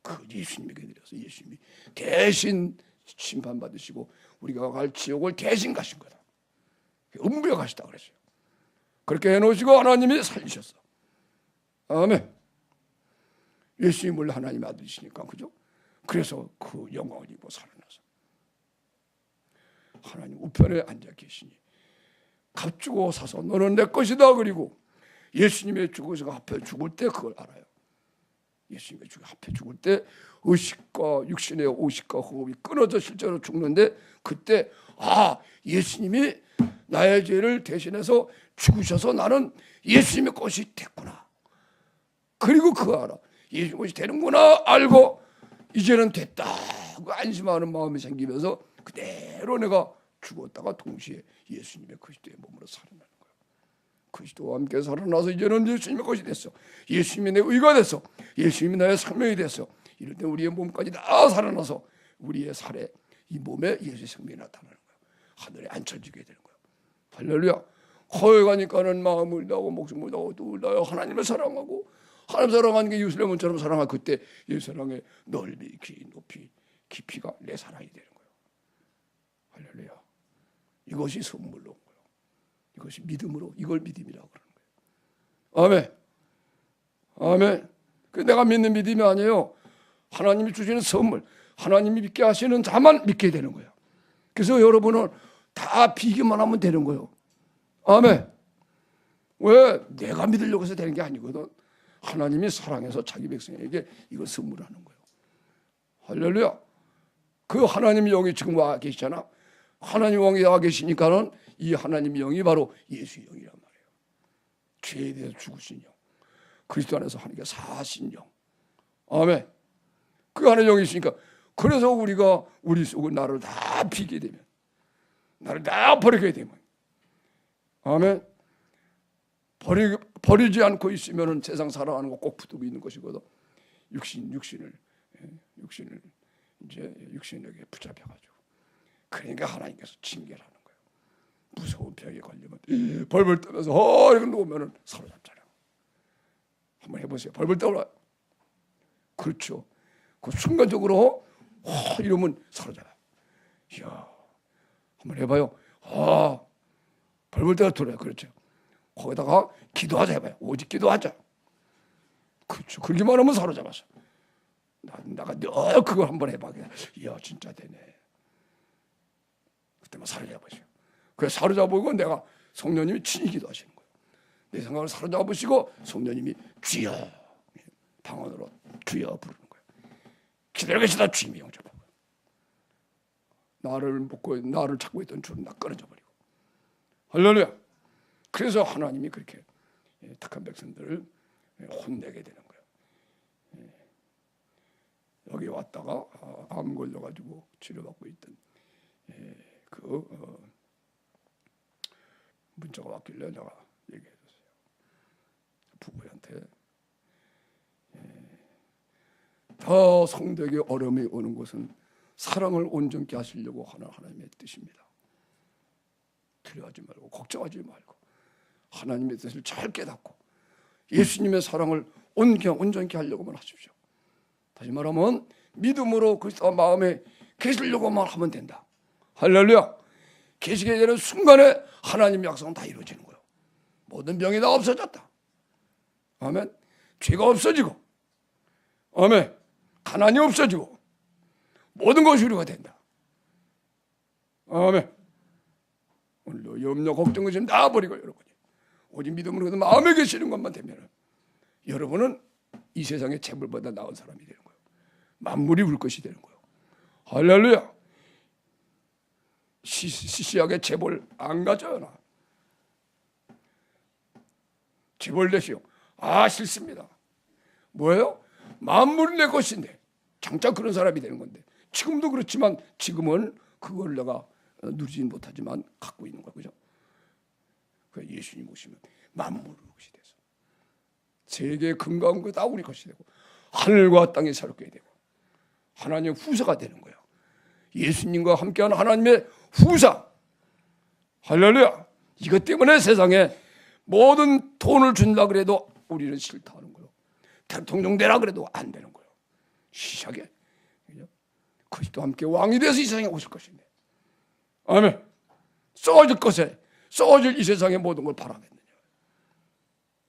그 예수님에게 내려서 예수님이 대신 심판받으시고 우리가 갈 지옥을 대신 가신 거다. 음부에 가시다 그랬어요. 그렇게 해놓으시고 하나님이 살리셨어. 아멘. 예수님을 하나님 아들이시니까, 그죠? 그래서 그 영광을 입고 살아나서 하나님 우편에 앉아 계시니 값주고 사서 너는 내 것이다. 그리고 예수님의 죽어서 앞에 죽을 때 그걸 알아요. 예수님의 앞에 죽을 때 의식과 육신의 의식과 호흡이 끊어져 실제로 죽는데 그때 예수님이 나의 죄를 대신해서 죽으셔서 나는 예수님의 것이 됐구나. 그리고 그거 알아. 예수님의 것이 되는구나 알고 이제는 됐다 그 안심하는 마음이 생기면서 그대로 내가 죽었다가 동시에 예수님의 그리스도의 몸으로 살아나는 거예요. 그리스도와 함께 살아나서 이제는 예수님의 것이 됐어. 예수님이 내 의가 됐어. 예수님이 나의 생명이 됐어. 이럴 때 우리의 몸까지 다 살아나서 우리의 살에 이 몸에 예수의 생명이 나타나는 거예요. 하늘에 앉혀지게 되는 거예요. 할렐루야. 거기 가니까는 마음을 다하고 목숨을 다하고 또 다하여 하나님을 사랑하고 하나님 사랑하는 게 예루살렘처럼 사랑하고 그때 예수 사랑의 넓이, 길, 높이, 깊이가 내 사랑이 되는 거예요. 할렐루야. 이것이 선물로 온 거예요. 이것이 믿음으로, 이걸 믿음이라고 그러는 거예요. 아멘. 아멘. 그 내가 믿는 믿음이 아니에요. 하나님이 주시는 선물, 하나님이 믿게 하시는 자만 믿게 되는 거예요. 그래서 여러분은 다 비기만 하면 되는 거예요. 아멘. 왜? 내가 믿으려고 해서 되는 게 아니거든. 하나님이 사랑해서 자기 백성에게 이걸 선물하는 거예요. 할렐루야. 그 하나님의 영이 지금 와 계시잖아. 하나님 영이 와 계시니까는 이 하나님의 영이 바로 예수의 영이란 말이에요. 죄에 대해서 죽으신 영, 그리스도 안에서 하나님께 사신 영. 아멘. 그 안에 영이 있으니까 그래서 우리가 우리 속을 나를 다 비게 되면, 나를 다 버리게 되면, 아멘. 버리지 않고 있으면은 세상 살아가는 거 꼭 붙들고 있는 것이거든. 육신을 이제 육신에게 붙잡혀가지고. 그러니까 하나님께서 징계를 하는 거예요. 무서운 병에 걸리면 벌벌 떠면서 이렇게 놓으면은 사로잡잖아요. 한번 해보세요. 벌벌 떠라. 그렇죠. 그 순간적으로 이러면 사로잡아요. 이야, 한번 해봐요. 벌벌 떠가 돌아요. 그렇죠. 거기다가 기도하자 해봐요. 오직 기도하자. 그렇죠. 그러기만 하면 사로잡았어. 나가 너 그걸 한번 해봐. 이야 진짜 되네. 그때만 사로잡으시오. 그래서 사로잡고 내가 성령님이 친히 기도하시는 거예요. 내 생각을 사로잡으시고 성령님이 주여 방언으로 주여 부르는 거예요. 기다려 계시다 주님이 영접하고 나를 찾고 있던 줄은 나 끊어져 버리고 할렐루야. 그래서 하나님이 그렇게 택한 백성들을 혼내게 되는 거예요. 여기 왔다가 암 걸려가지고 치료받고 있던 문자가 왔길래 내가 얘기해줬어요. 부부한테 더 성도에게 어려움이 오는 것은 사랑을 온전케 하시려고 하는 하나님의 뜻입니다. 두려워하지 말고 걱정하지 말고 하나님의 뜻을 잘 깨닫고 예수님의 사랑을 온전케 하려고만 하십시오. 다시 말하면 믿음으로 그리스도 마음에 계시려고만 하면 된다. 할렐루야. 계시게 되는 순간에 하나님의 약속은 다 이루어지는 거예요. 모든 병이 다 없어졌다. 아멘. 죄가 없어지고 아멘. 가난이 없어지고 모든 것이 우리가 된다. 아멘. 오늘도 염려 걱정을 좀 놔버리고 여러분이 오직 믿음으로 마음에 계시는 것만 되면 여러분은 이 세상의 재물보다 나은 사람이 되는 거예요. 만물이 울 것이 되는 거예요. 할렐루야. 시시하게 재벌 안 가져요. 나 재벌 되시오. 싫습니다. 뭐예요? 만물이 내 것인데 장차 그런 사람이 되는 건데 지금도 그렇지만 지금은 그걸 내가 누리지는 못하지만 갖고 있는 거야. 그죠? 예수님 오시면 만물의 것이 돼서 세계의 건강한 거 다 우리 것이 되고 하늘과 땅이 새롭게 되고 하나님의 후사가 되는 거예요. 예수님과 함께하는 하나님의 후사. 할렐루야. 이것 때문에 세상에 모든 돈을 준다 그래도 우리는 싫다 하는 거예요. 대통령 되라 그래도 안 되는 거예요. 시시하게 그리스도와 함께 왕이 돼서 이 세상에 오실 것인데 아멘. 쏘질 것에 쏘질 이 세상의 모든 걸 바라겠느냐.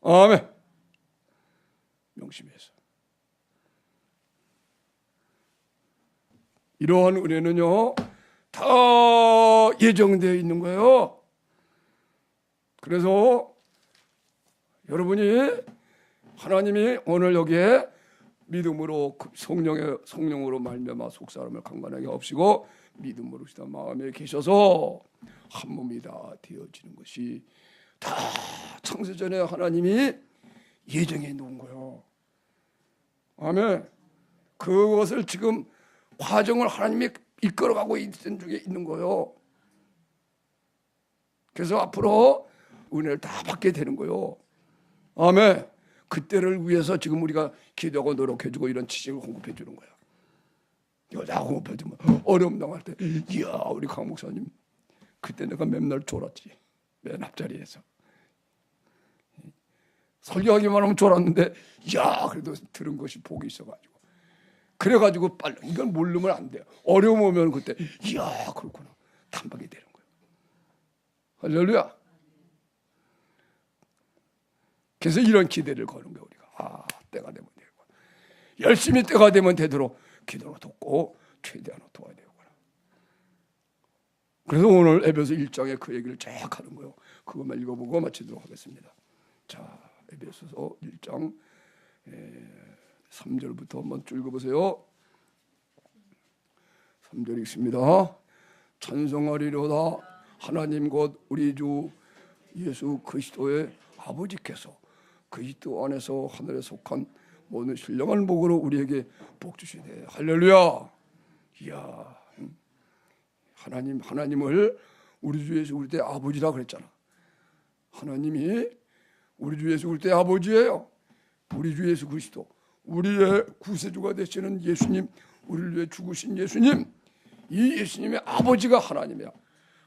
아멘. 명심해서 이러한 은혜는요 다 예정되어 있는 거예요. 그래서 여러분이 하나님이 오늘 여기에 믿음으로 성령으로 말미암아 속사람을 강건하게 없이고 믿음으로 마음에 계셔서 한 몸이 다 되어지는 것이 다 창세전에 하나님이 예정해 놓은 거예요. 아멘. 그것을 지금 과정을 하나님이 이끌어가고 있는 중에 있는 거예요. 그래서 앞으로 은혜를 다 받게 되는 거예요. 아멘. 그때를 위해서 지금 우리가 기도하고 노력해주고 이런 지식을 공급해 주는 거야. 이거 다 공급해 주면 어려움 당할 때 이야 우리 강 목사님 그때 내가 맨날 졸았지. 맨 앞자리에서 설교하기만 하면 졸았는데 이야 그래도 들은 것이 복이 있어가지고 그래가지고 빨리 이건 모르면 안 돼요. 어려움 오면 그때 이야 그렇구나 탐박이 되는 거예요. 할렐루야. 그래서 이런 기대를 거는 거예요. 우리가 때가 되면 되고 열심히 때가 되면 되도록 기도로 돕고 최대한 도와야 되구나. 그래서 오늘 에베소 1장에 그 얘기를 쫙 하는 거예요. 그것만 읽어보고 마치도록 하겠습니다. 자, 에베소서 1장 3절부터 한번 쭉 읽어보세요. 3절 읽습니다. 찬송하리로다 하나님 곧 우리 주 예수 그리스도의 아버지께서 그리스도 안에서 하늘에 속한 모든 신령한 복으로 우리에게 복 주시네. 할렐루야. 이야, 하나님을 우리 주 예수 그리스도의 아버지라 그랬잖아. 하나님이 우리 주 예수 그리스도의 아버지예요. 우리 주 예수 그리스도, 우리의 구세주가 되시는 예수님, 우리를 위해 죽으신 예수님, 이 예수님의 아버지가 하나님이야.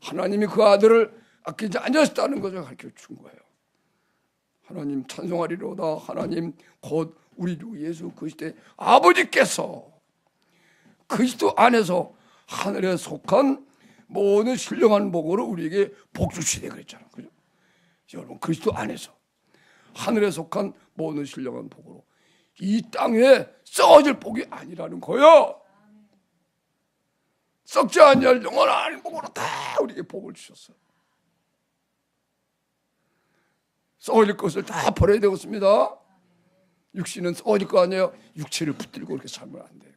하나님이 그 아들을 아끼지 않으셨다는 것을 가르쳐 준 거예요. 하나님 찬송하리로다 하나님 곧 우리 주 예수 그리스도의 아버지께서 그리스도 안에서 하늘에 속한 모든 신령한 복으로 우리에게 복 주시되 그랬잖아. 그죠? 여러분 그리스도 안에서 하늘에 속한 모든 신령한 복으로 이 땅에 썩어질 복이 아니라는 거요. 썩지 아니할 영원한 복으로 다 우리에게 복을 주셨어요. 썩어질 것을 다 버려야 되겠습니다. 육신은 썩어질 거 아니에요. 육체를 붙들고 이렇게 살면 안 돼요.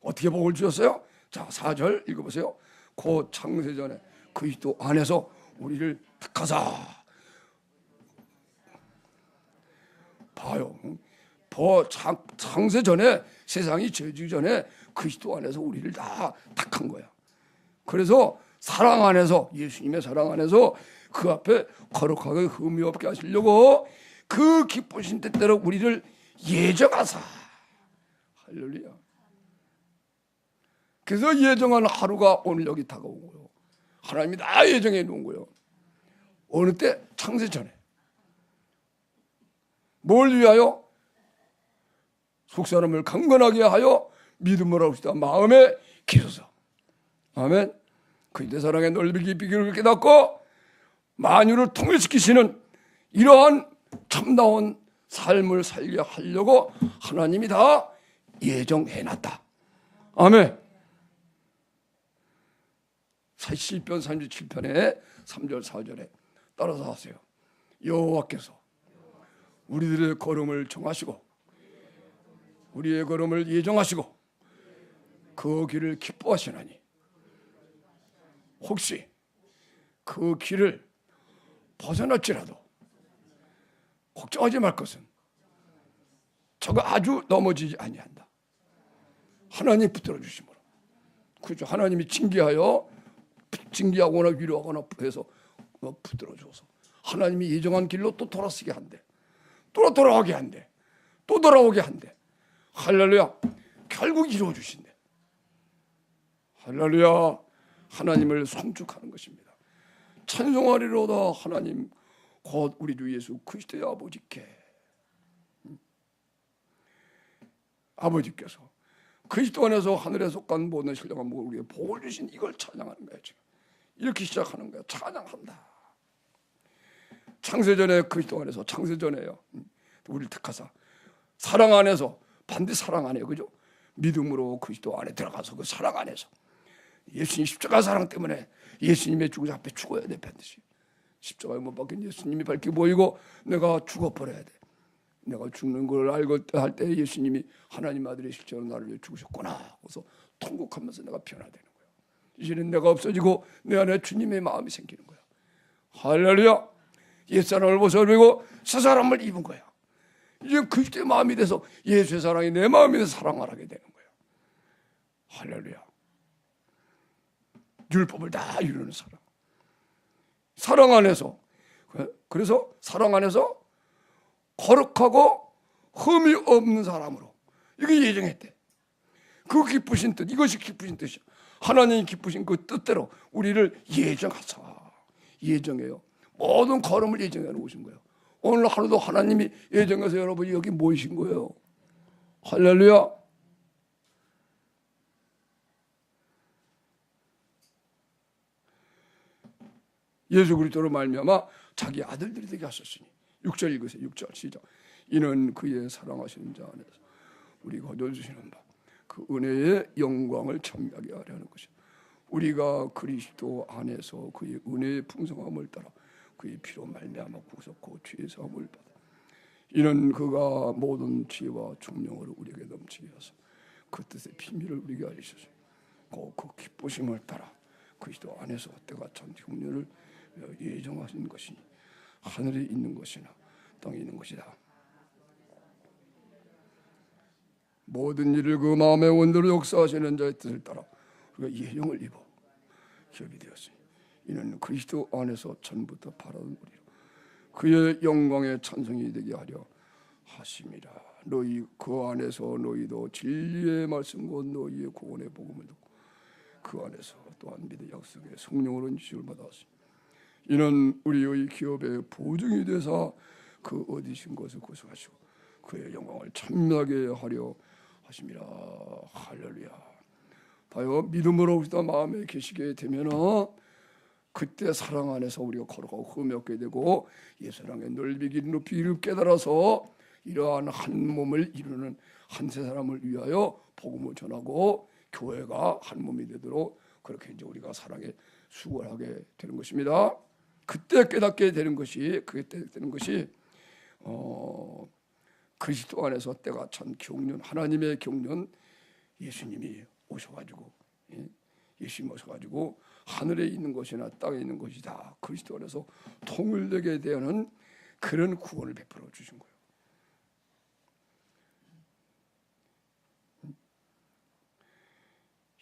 어떻게 복을 주셨어요? 자, 4절 읽어보세요. 곧 창세전에 그리스도 안에서 우리를 택하사. 봐요. 창세전에, 세상이 죄지기 전에 그리스도 안에서 우리를 다 택한 거야. 그래서 사랑 안에서, 예수님의 사랑 안에서 그 앞에 거룩하게 흠이 없게 하시려고 그 기쁘신 뜻대로 우리를 예정하사. 할렐루야. 그래서 예정한 하루가 오늘 여기 다가온 거예요. 하나님이 다 예정해 놓은 거예요. 어느 때? 창세 전에. 뭘 위하여? 속사람을 강건하게 하여 믿음으로 하시다 마음에 기소서. 아멘. 그리스도의 사랑의 넓이 깊이 길을 깨닫고 만유를 통일시키시는 이러한 참다운 삶을 살게 하려고 하나님이 다 예정해놨다. 아멘. 시편 37편에 3절 4절에 따라서 하세요. 여호와께서 우리들의 걸음을 정하시고 우리의 걸음을 예정하시고 그 길을 기뻐하시나니 혹시 그 길을 벗어날지라도 걱정하지 말 것은 저가 아주 넘어지지 아니한다. 하나님 붙들어 주심으로. 그렇죠. 하나님이 징계하거나 위로하거나 해서 붙들어 줘서 하나님이 예정한 길로 또 돌아서게 한대. 또 돌아오게 한대. 또 돌아오게 한대. 할렐루야. 결국 이루어 주신대. 할렐루야. 하나님을 송축하는 것입니다. 찬송하리로다 하나님 곧 우리 주 예수 그리스도의 아버지께. 아버지께서 그리스도 안에서 하늘에 속한 모든 신령한 우리에게 복을 주신 이걸 찬양하는 거예요. 지금 이렇게 시작하는 거예요. 찬양한다. 창세전에 그리스도 안에서 창세전에요. 우리를 택하사 사랑 안에서 반드시 사랑 안에 그죠? 믿음으로 그리스도 안에 들어가서 그 사랑 안에서 예수님 십자가 사랑 때문에 예수님의 죽으신 앞에 죽어야 돼. 반드시 십자가에 못 박힌 예수님이 밝게 보이고 내가 죽어버려야 돼. 내가 죽는 걸 알고 할 때 예수님이 하나님 아들의 실제로 나를 위해 죽으셨구나. 그래서 통곡하면서 내가 변화되는 거야. 이제는 내가 없어지고 내 안에 주님의 마음이 생기는 거야. 할렐루야. 옛사람을 벗어버리고 새 사람을 입은 거야. 이제 그리스도의 마음이 돼서 예수의 사랑이 내 마음이 돼서 사랑을 하게 되는 거야. 할렐루야. 율법을 다 이루는 사랑. 사랑 안에서. 그래서 사랑 안에서 거룩하고 흠이 없는 사람으로 이게 예정했대. 그 기쁘신 뜻, 이것이 기쁘신 뜻이야. 하나님이 기쁘신 그 뜻대로 우리를 예정하사. 예정해요. 모든 걸음을 예정해 놓으신 거예요. 오늘 하루도 하나님이 예정해서 여러분이 여기 모이신 거예요. 할렐루야. 예수 그리스도로 말미암아 자기 아들들이 되게 하셨으니 6절 읽으세요. 6절 시작. 이는 그의 사랑하시는 자 안에서 우리가 얻어주시는 바 그 은혜의 영광을 참여하게 하려는 것이요. 우리가 그리스도 안에서 그의 은혜의 풍성함을 따라 그의 피로 말미암아 구속고 죄 사함을 받아 이는 그가 모든 지혜와 총명으로 우리에게 넘치게 하사 그 뜻의 비밀을 우리에게 알리셨으니 그 기쁘심을 따라 그리스도 안에서 때가 참 흉년을 예정하신 것이니 하늘에 있는 것이나 땅에 있는 것이다. 모든 일을 그 마음의 원대로 역사하시는 자의 뜻을 따라 우리가 예정을 입어 기업이 되었으니 이는 그리스도 안에서 전부터 바라던 우리로 그의 영광의 찬송이 되게 하려 하심이라. 너희 그 안에서 너희도 진리의 말씀 곧 너희의 구원의 복음을 듣고 그 안에서 또한 믿의 약속의 성령으로 인식을 받았으니 이는 우리의 기업의 보증이 되사 그 얻으신 것을 고수하시고 그의 영광을 찬미하게 하려 하심이라. 할렐루야. 봐요. 믿음으로 그리스도 마음에 계시게 되면은 그때 사랑 안에서 우리가 걸어가고 흠이 없게 되고 예수랑의 넓이 길이 높이 이를 깨달아서 이러한 한 몸을 이루는 한 세 사람을 위하여 복음을 전하고 교회가 한 몸이 되도록 그렇게 이제 우리가 사랑에 수고를 하게 되는 것입니다. 그때 깨닫게 되는 것이 그리스도 안에서 때가 찬 경륜, 하나님의 경륜, 예수님이 오셔가지고 하늘에 있는 것이나 땅에 있는 것이 다 그리스도 안에서 통일되게 되는 그런 구원을 베풀어 주신 거예요.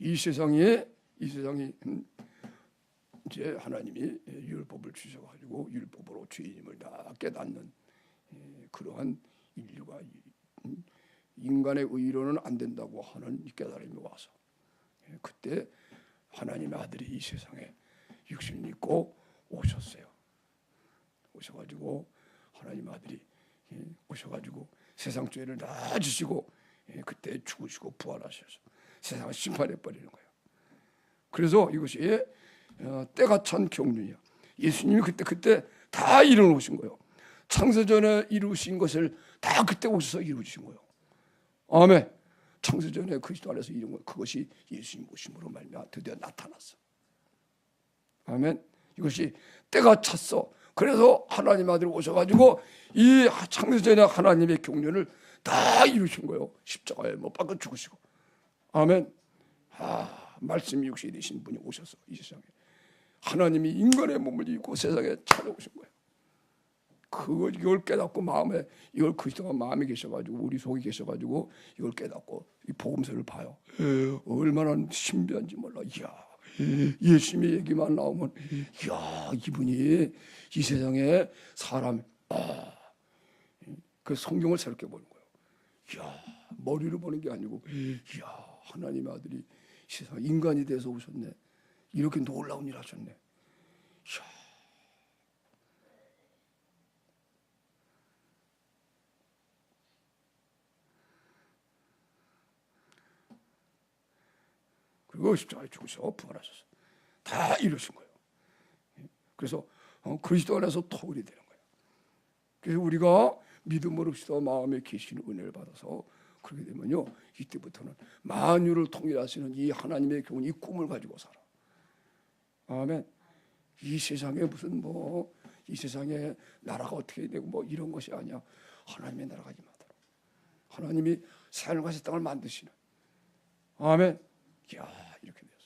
이 세상이 이제 하나님이 율법을 주셔가지고 율법으로 죄인임을 다 깨닫는 그러한 인류가 인간의 의로는 안 된다고 하는 깨달음이 와서 그때 하나님의 아들이 이 세상에 육신을 입고 오셨어요. 오셔가지고 하나님의 아들이 오셔가지고 세상 죄를 다 지시고 그때 죽으시고 부활하셔서 세상을 심판해 버리는 거예요. 그래서 이것이 때가 찬 경륜이야. 예수님이 그때 다 이루어놓으신 거예요. 창세전에 이루신 것을 다 그때 오셔서 이루어주신 거예요. 아멘. 창세전에 그리스도 안에서 이룬 것, 그것이 예수님 오심으로 말미암아 드디어 나타났어. 아멘. 이것이 때가 찼어. 그래서 하나님 아들이 오셔가지고 이 창세전에 하나님의 경륜을 다 이루신 거예요. 십자가에 못 박아 죽으시고. 아멘. 말씀이 육신이 되신 분이 오셔서 이 세상에 하나님이 인간의 몸을 입고 세상에 찾아오신 거예요. 이걸 깨닫고 마음에 이걸 그리스도가 마음에 계셔가지고 우리 속에 계셔가지고 이걸 깨닫고 이 복음서를 봐요. 얼마나 신비한지 몰라. 이야, 예수님의 얘기만 나오면 이야, 이분이 이 세상에 사람 그 성경을 새롭게 보는 거예요. 이야, 머리로 보는 게 아니고 이야, 하나님의 아들이 세상 인간이 돼서 오셨네. 이렇게 놀라운 일 하셨네. 이야. 그리고 십자가에 죽으셔 부활하셔서 다 이루신 거예요. 그래서 그리스도 안에서 통일이 되는 거예요. 그래서 우리가 믿음으로 그리스도 마음에 계시는 은혜를 받아서 그렇게 되면요, 이때부터는 만유를 통일하시는 이 하나님의 교훈, 이 꿈을 가지고 살아. 아멘. 이 세상에 무슨 이 세상에 나라가 어떻게 되고 이런 것이 아니야. 하나님의 나라가 임하도록 하나님이 하늘과 새 땅을 만드시는. 아멘. 이야, 이렇게 돼서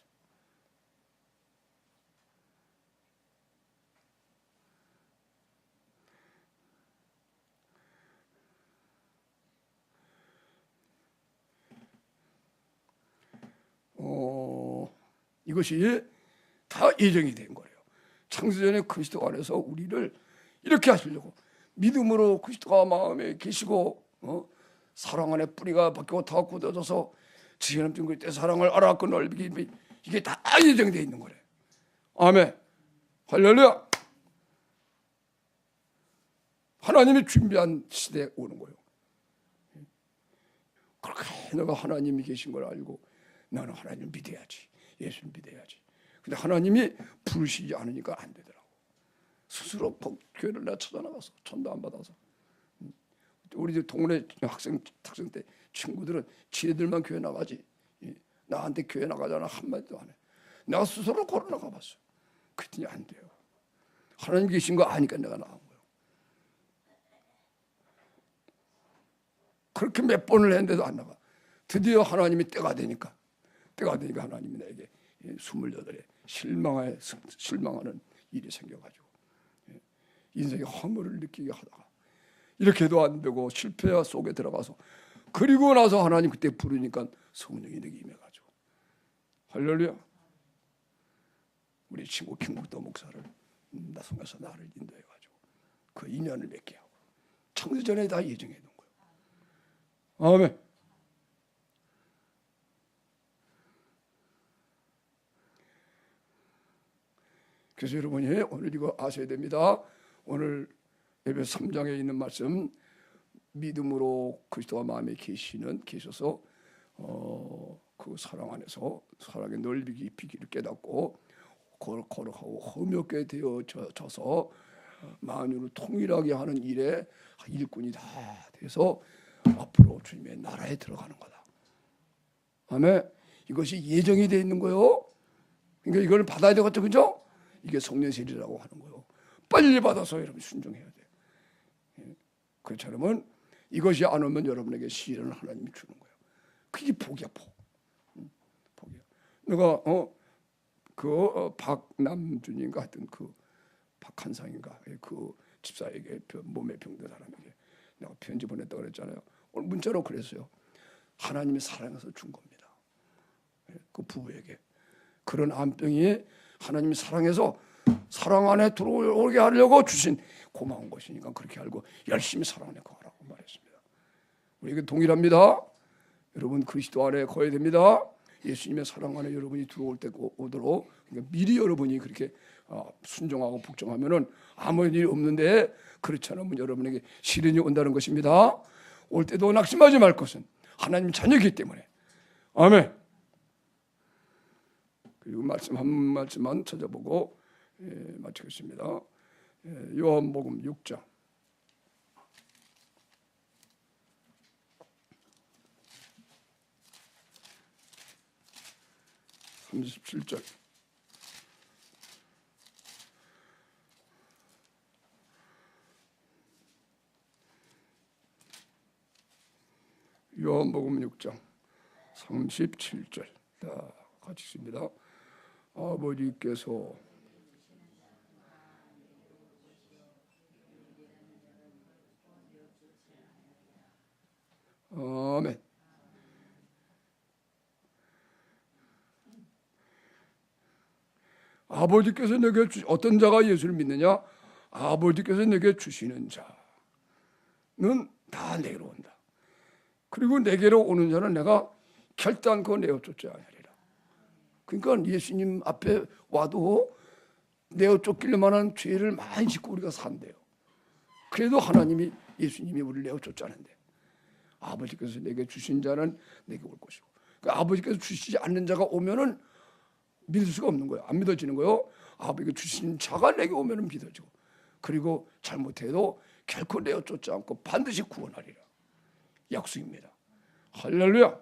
이것이 다 예정이 된 거예요. 창세전에 그리스도 안에서 우리를 이렇게 하시려고 믿음으로 그리스도가 마음에 계시고 사랑 안에 뿌리가 박히고 다 굳어져서 지혜는 좀 그때 사랑을 알았고 넓이 이게 다 예정되어 있는 거래. 아멘. 할렐루야. 하나님이 준비한 시대에 오는 거예요. 그렇게 내가 하나님이 계신 걸 알고 나는 하나님을 믿어야지. 예수를 믿어야지. 근데 하나님이 부르시지 않으니까 안 되더라고. 스스로 교회를 내가 찾아나가서 전도 안 받아서. 우리 동네 학생 때 친구들은 지네들만 교회 나가지. 나한테 교회 나가잖아 한마디도 안 해. 내가 스스로 걸어 나가봤어. 그랬더니 안 돼요. 하나님 계신 거 아니까 내가 나간 거예요. 그렇게 몇 번을 했는데도 안 나가. 드디어 하나님이 때가 되니까 하나님이 나에게 28에 실망하는 일이 생겨가지고 인생의 허물을 느끼게 하다가 이렇게도 안 되고 실패 속에 들어가서 그리고 나서 하나님 그때 부르니까 성령이 내게 임해가지고 할렐루야. 우리 친구 김국도 목사를 나성에서 나를 인도해가지고 그 인연을 맺게 하고 창세전에 다 예정해 놓은 거예요. 아멘. 그래서 여러분이 오늘 이거 아셔야 됩니다. 오늘 에베소 3장에 있는 말씀 믿음으로 그리스도가 마음에 계셔서 그 사랑 안에서 사랑의 넓이 깊이를 깨닫고 거룩하고 험욕게 되어져서 만유를 통일하게 하는 일에 일꾼이 다 돼서 앞으로 주님의 나라에 들어가는 거다. 아멘. 이것이 예정이 되어 있는 거요. 그러니까 이걸 받아야 되겠죠, 그죠? 이게 성령 세례라고 하는 거요. 빨리 받아서 여러분 순종해야 돼. 그렇지 않으면 이것이 안 오면 여러분에게 시련을 하나님이 주는 거예요. 그게 복이야, 복. 복이야. 내가 박남준인가 하여튼 그 박한상인가 그 집사에게 몸에 병든 사람에게 내가 편지 보냈다고 그랬잖아요. 오늘 문자로 그랬어요. 하나님이 사랑해서 준 겁니다. 그 부부에게 그런 암병이 하나님이 사랑해서 사랑 안에 들어오게 하려고 주신 고마운 것이니까 그렇게 알고 열심히 사랑 안에 거하라고 말했습니다. 우리에게 동일합니다. 여러분 그리스도 안에 거해야 됩니다. 예수님의 사랑 안에 여러분이 들어올 때 오도록 그러니까 미리 여러분이 그렇게 순종하고 복종하면은 아무 일이 없는데 그렇지 않으면 여러분에게 시련이 온다는 것입니다. 올 때도 낙심하지 말 것은 하나님 자녀이기 때문에. 아멘. 그리고 말씀 한 말씀만 찾아보고 마치겠습니다. 요한복음 6장 37절. 요한복음 6장 37절 다 같이 읽습니다. 아버지께서 아멘. 아버지께서 내게 어떤 자가 예수를 믿느냐? 아버지께서 내게 주시는 자는 다 내게로 온다. 그리고 내게로 오는 자는 내가 결단코 내어 쫓지 아니하리라. 그러니까 예수님 앞에 와도 내어 쫓길 만한 죄를 많이 짓고 우리가 산대요. 그래도 하나님이 예수님이 우리를 내어 쫓자는데 아버지께서 내게 주신 자는 내게 올 것이고 그러니까 아버지께서 주시지 않는 자가 오면은 믿을 수가 없는 거예요. 안 믿어지는 거예요. 아버지가 주신 자가 내게 오면은 믿어지고 그리고 잘못해도 결코 내어 쫓지 않고 반드시 구원하리라. 약속입니다. 할렐루야.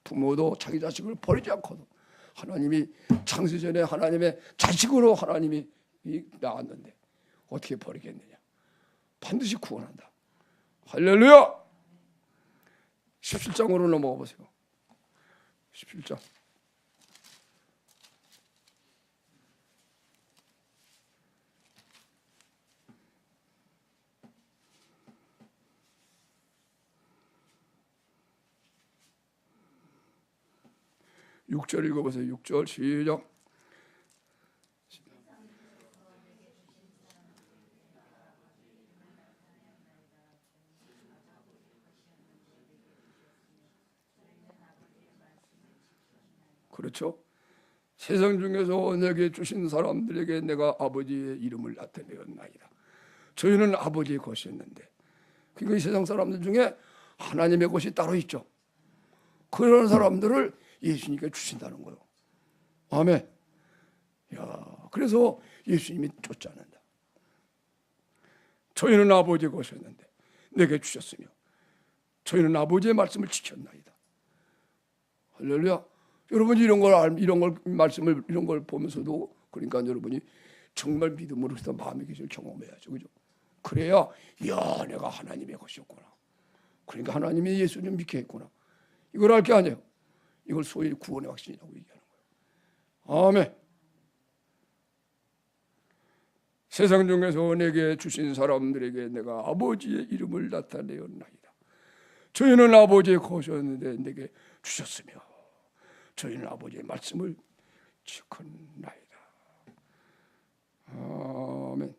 부모도 자기 자식을 버리지 않고도 하나님이 창세전에 하나님의 자식으로 하나님이 낳았는데 어떻게 버리겠느냐. 반드시 구원한다. 할렐루야. 17장으로 넘어가 보세요. 17장. 육 절 읽어보세요. 6절 시작. 그렇죠. 세상 중에서 내게 주신 사람들에게 내가 아버지의 이름을 나타내었나이다. 저희는 아버지의 것이었는데 그러니까 이 세상 사람들 중에 하나님의 것이 따로 있죠. 그런 사람들을 예수님께 주신다는 거예요. 아멘. 야, 그래서 예수님이 쫓지 않는다. 저희는 아버지의 것이었는데 내게 주셨으며 저희는 아버지의 말씀을 지켰나이다. 할렐루야. 여러분이 이런 걸 말씀을 이런 걸 보면서도 그러니까 여러분이 정말 믿음으로서 마음의 계시를 경험해야죠. 그죠? 그래야 야, 내가 하나님의 것이었구나. 그러니까 하나님이 예수를 믿게 했구나. 이걸 알 게 아니에요. 이걸 소위 구원의 확신이라고 얘기하는 거예요. 아멘. 세상 중에서 내게 주신 사람들에게 내가 아버지의 이름을 나타내었나이다. 저희는 아버지의 것이었는데 내게 주셨으며 저희는 아버지의 말씀을 지켰나이다. 아멘.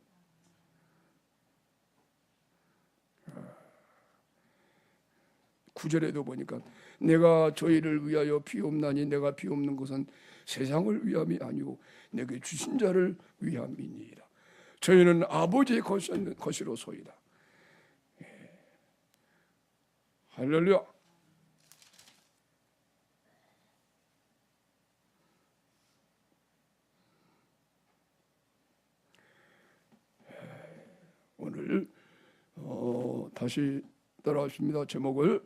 구절에도 보니까 내가 저희를 위하여 비옵나니 내가 비옵는 것은 세상을 위함이 아니고 내게 주신 자를 위함이니이다. 저희는 아버지의 것이로소이다. 할렐루야. 다시 따라하십니다. 제목을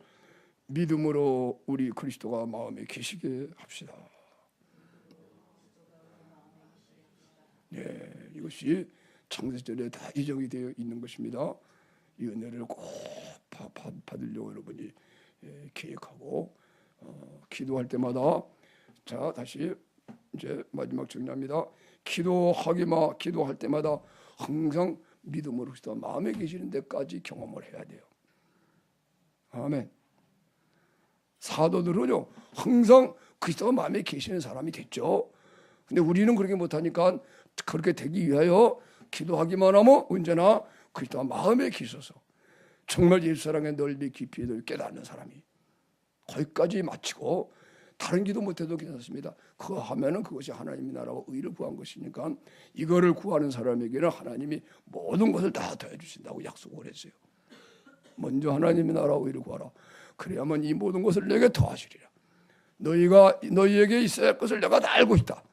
믿음으로 우리 그리스도가 마음에 계시게 합시다. 네, 이것이 창세절에 다 이정이 되어 있는 것입니다. 이 은혜를 꼭 받으려고 여러분이 계획하고 기도할 때마다, 자 다시 이제 마지막 정리합니다. 기도할 때마다 항상 믿음으로 그리스도가 마음에 계시는 데까지 경험을 해야 돼요. 아멘. 사도들은요 항상 그리스도가 마음에 계시는 사람이 됐죠. 근데 우리는 그렇게 못하니까 그렇게 되기 위하여 기도하기만 하면 언제나 그리스도가 마음에 계셔서 정말 예수 사랑의 넓이 깊이를 깨닫는 사람이 거기까지 마치고 다른 기도 못해도 괜찮습니다. 그거 하면은 그것이 하나님의 나라와 의를 구한 것이니까 이거를 구하는 사람에게는 하나님이 모든 것을 다 더해주신다고 약속을 했어요. 먼저 하나님의 나라와 의를 구하라. 그래야만 이 모든 것을 내게 더하시리라. 너희에게 있어야 할 것을 내가 다 알고 있다.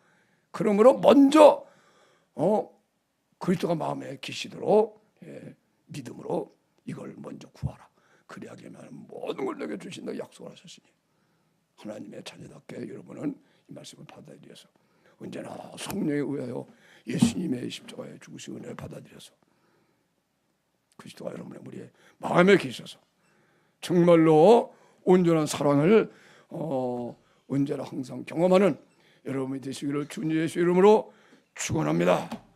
그러므로 먼저 그리스도가 마음에 계시도록 믿음으로 이걸 먼저 구하라. 그래야만 모든 걸 내게 주신다고 약속을 하셨으니 하나님의 자녀답게 여러분은 이 말씀을 받아들여서 언제나 성령에 의하여 예수님의 십자가에 죽으신 은혜를 받아들여서 그리스도가 여러분의 우리의 마음에 계셔서 정말로 온전한 사랑을 언제나 항상 경험하는 여러분이 되시기를 주 예수 이름으로 축원합니다.